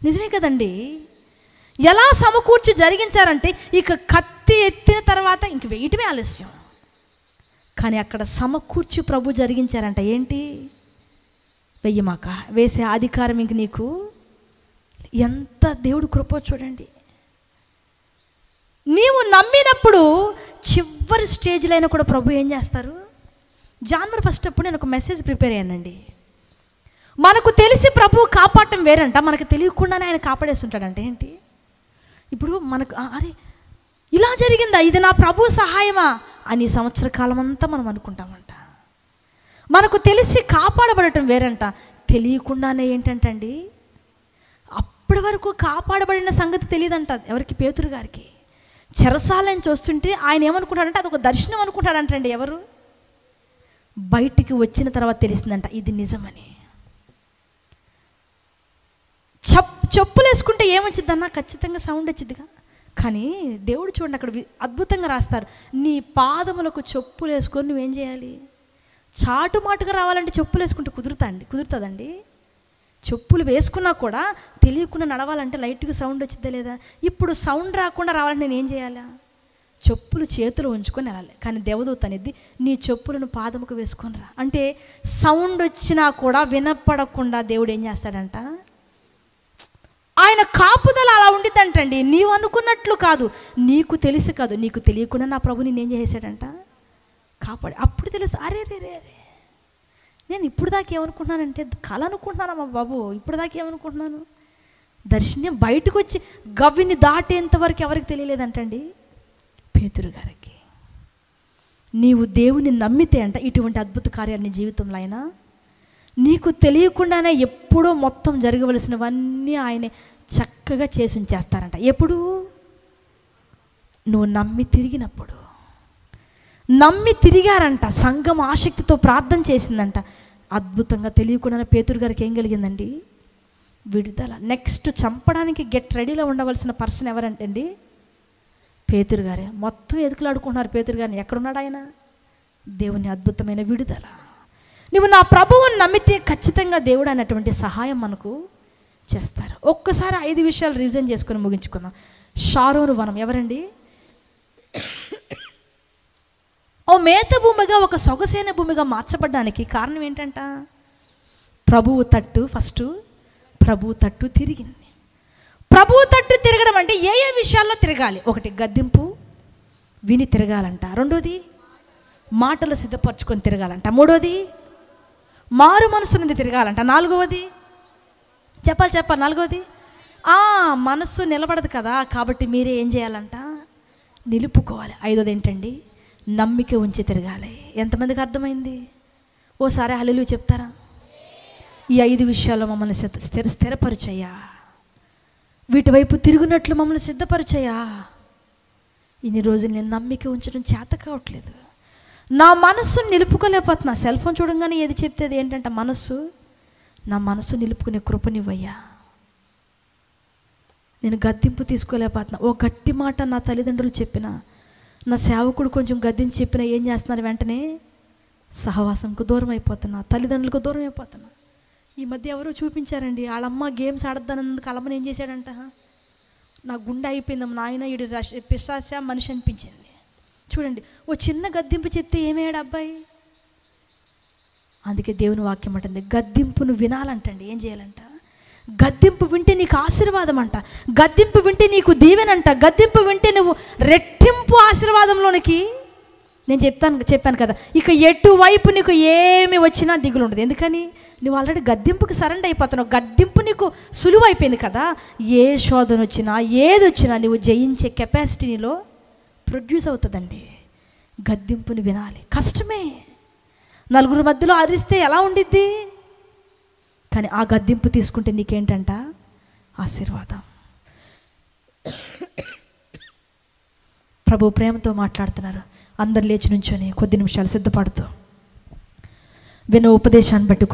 నిజమే కదండి. ఎలా సమకూర్చి జరిగించారంటే, ఇక కత్తి ఎత్తిన తర్వాత ఇంక వేయటమే ఆలస్యం. కానీ అక్కడ సమకూర్చి ప్రభు జరిగించారంట. ఏంటి? వెయ్యమాక, వేసే అధికారం ఇంక నీకు. ఎంత దేవుడు కృప చూడండి. నీవు నమ్మినప్పుడు చివరి స్టేజ్లో అయినా కూడా ప్రభు ఏం చేస్తారు? జనవరి 1 అప్పుడు నేను ఒక మెసేజ్ ప్రిపేర్ అయ్యానండి. మనకు తెలిసి ప్రభు కాపాడటం వేరంట, మనకు తెలియకుండానే ఆయన కాపాడేస్తుంటాడంట. ఏంటి ఇప్పుడు మనకు, అరే ఇలా జరిగిందా, ఇది నా ప్రభు సహాయమా అని సంవత్సర కాలం అంతా మనం అనుకుంటామంట. మనకు తెలిసి కాపాడబడటం వేరంట, తెలియకుండానే ఏంటంటండి అప్పటి వరకు కాపాడబడిన సంగతి తెలియదంట ఎవరికి? పేతురు గారికి. చెరసాలని చూస్తుంటే ఆయన ఏమనుకుంటాడంటే అదొక దర్శనం అనుకుంటాడంటండి. ఎవరు? బయటికి వచ్చిన తర్వాత తెలిసిందంట ఇది నిజమని. చెప్పులు వేసుకుంటే ఏమొచ్చిద్దన్నా? ఖచ్చితంగా సౌండ్ వచ్చిద్దిగా. కానీ దేవుడు చూడండి అక్కడ అద్భుతంగా రాస్తారు, నీ పాదములకు చెప్పులు వేసుకొని నువ్వేం చేయాలి? చాటుమాటుగా రావాలంటే చెప్పులు వేసుకుంటే కుదురుతుందండి. చెప్పులు వేసుకున్నా కూడా తెలియకుండా నడవాలంటే లైట్గా సౌండ్ వచ్చిద్దా లేదా? ఇప్పుడు సౌండ్ రాకుండా రావాలంటే నేను ఏం చేయాలా? చెప్పులు చేతులు ఉంచుకొని వెళ్ళాలి. కానీ దేవదూత అనేది నీ చెప్పులను పాదముకు వేసుకొని రా అంటే, సౌండ్ వచ్చినా కూడా వినపడకుండా దేవుడు ఏం చేస్తాడంట? ఆయన కాపుదల అలా ఉండిద్దంటండి. నీవు అనుకున్నట్లు కాదు, నీకు తెలిసి కాదు, నీకు తెలియకుండా నా ప్రభు నిన్నేం చేశాడంట? కాపాడు. అప్పుడు తెలుస్తుంది, అరే రే రే రే నేను ఇప్పుడు దాకా ఏమనుకుంటున్నానంటే కళ అనుకుంటున్నానమ్మా బాబు, ఇప్పుడు దాకా ఏమనుకుంటున్నాను, దర్శనం బయటకు వచ్చి గవ్విని దాటేంత వరకు ఎవరికి తెలియలేదంటండి పేతురు గారికి. నీవు దేవుని నమ్మితే అంట ఇటువంటి అద్భుత కార్యాలు నీ జీవితంలో అయినా నీకు తెలియకుండానే ఎప్పుడో మొత్తం జరగవలసినవన్నీ ఆయనే చక్కగా చేసి ఉంచేస్తారంట. ఎప్పుడు? నువ్వు నమ్మి తిరిగినప్పుడు. నమ్మి తిరిగారంట, సంఘం ఆసక్తితో ప్రార్థన చేసిందంట. అద్భుతంగా తెలియకుండానే పేతురు గారికి ఏం కలిగిందండి? విడుదల. నెక్స్ట్ చంపడానికి గెట్ రెడీలో ఉండవలసిన పర్సన్ ఎవరంటే అండి పేతురు గారే. మొత్తం ఎదుకులాడుకుంటున్నారు పేతురు గారిని. ఎక్కడున్నాడు ఆయన? దేవుని అద్భుతమైన విడుదల. నువ్వు నా ప్రభువుని నమ్మితే ఖచ్చితంగా దేవుడు అనేటువంటి సహాయం మనకు చేస్తారు. ఒక్కసారి 5 విషయాలు రివిజన్ చేసుకొని ముగించుకుందాం. షారోను వనం ఎవరండి? ఓ మేత భూమిగా, ఒక సొగసైన భూమిగా మార్చబడ్డానికి కారణం ఏంటంట? ప్రభువు తట్టు. ఫస్ట్ ప్రభువు తట్టు తిరిగింది. ప్రభువు తట్టు తిరగడం అంటే ఏ ఏ విషయాల్లో తిరగాలి? ఒకటి, గద్దింపు విని తిరగాలంట. రెండోది, మాటలు సిద్ధపరచుకొని తిరగాలంట. మూడోది, మారు మనసు నుండి తిరగాలంట. నాలుగవది, చెప్పాలి నాలుగవది, మనస్సు నిలబడదు కదా, కాబట్టి మీరే ఏం చేయాలంట? నిలుపుకోవాలి. ఐదోది ఏంటండి? నమ్మిక ఉంచి తిరగాలి. ఎంతమందికి అర్థమైంది? ఓసారి హల్లెలూయా చెప్తారా? ఈ 5 విషయాల్లో మమ్మల్ని స్థిరపరిచయ్యా, వీటి వైపు తిరుగునట్లు మమ్మల్ని సిద్ధపరిచయ్యా. ఇన్ని రోజులు నేను నమ్మిక ఉంచడం చేత కావట్లేదు, నా మనస్సును నిలుపుకోలేకపోతున్నా. సెల్ ఫోన్ చూడంగానే ఏది చెప్తే అది ఏంటంటే మనస్సు. నా మనస్సు నిలుపుకునే కృపనివ్వయ్యా. నేను గద్దింపు తీసుకోలేకపోతున్నా. ఓ గట్టి మాట నా తల్లిదండ్రులు చెప్పినా, నా సేవకుడు కొంచెం గద్దించి చెప్పినా ఏం చేస్తున్నారు? వెంటనే సహవాసంకు దూరం అయిపోతున్నా, తల్లిదండ్రులకు దూరం అయిపోతున్నా. ఈ మధ్య ఎవరో చూపించారండి, వాళ్ళమ్మ గేమ్స్ ఆడద్దానందుకు అల్లమ్మని ఏం చేశాడంట? నా గుండె అయిపోయిందమ్మ నాయన, ఈడు పిశాచ మనిషి అనిపించింది. చూడండి, ఓ చిన్న గద్దింపు చెప్తే ఏమయ్యాడు అబ్బాయి? అందుకే దేవుని వాక్యం అంటుంది గద్దింపును వినాలంటండి. ఏం చేయాలంట? గద్దింపు వింటే నీకు ఆశీర్వాదం అంట, గద్దింపు వింటే నీకు దీవెనంట, గద్దింపు వింటే నువ్వు రెట్టింపు ఆశీర్వాదంలోనికి. నేను చెప్పాను కదా, ఇక ఎటువైపు నీకు ఏమి వచ్చినా దిగులు ఉండదు. ఎందుకని? నువ్వు ఆల్రెడీ గద్దింపుకి సరెండర్ అయిపోతున్నావు. గద్దింపు నీకు సులువు అయిపోయింది కదా. ఏ శోధన వచ్చినా ఏది వచ్చినా నువ్వు జయించే కెపాసిటీ నీలో ప్రొడ్యూస్ అవుతుందండి. గద్దింపుని వినాలి. కష్టమే, నలుగురు మధ్యలో అరిస్తే ఎలా ఉండిద్ది? కానీ ఆ గద్దింపు తీసుకుంటే నీకేంటంట? ఆశీర్వాదం. ప్రభు ప్రేమతో మాట్లాడుతున్నారు. అందరు లేచి నుంచొని కొద్ది నిమిషాలు సిద్ధపడుతూ విన్న ఉపదేశాన్ని బట్టి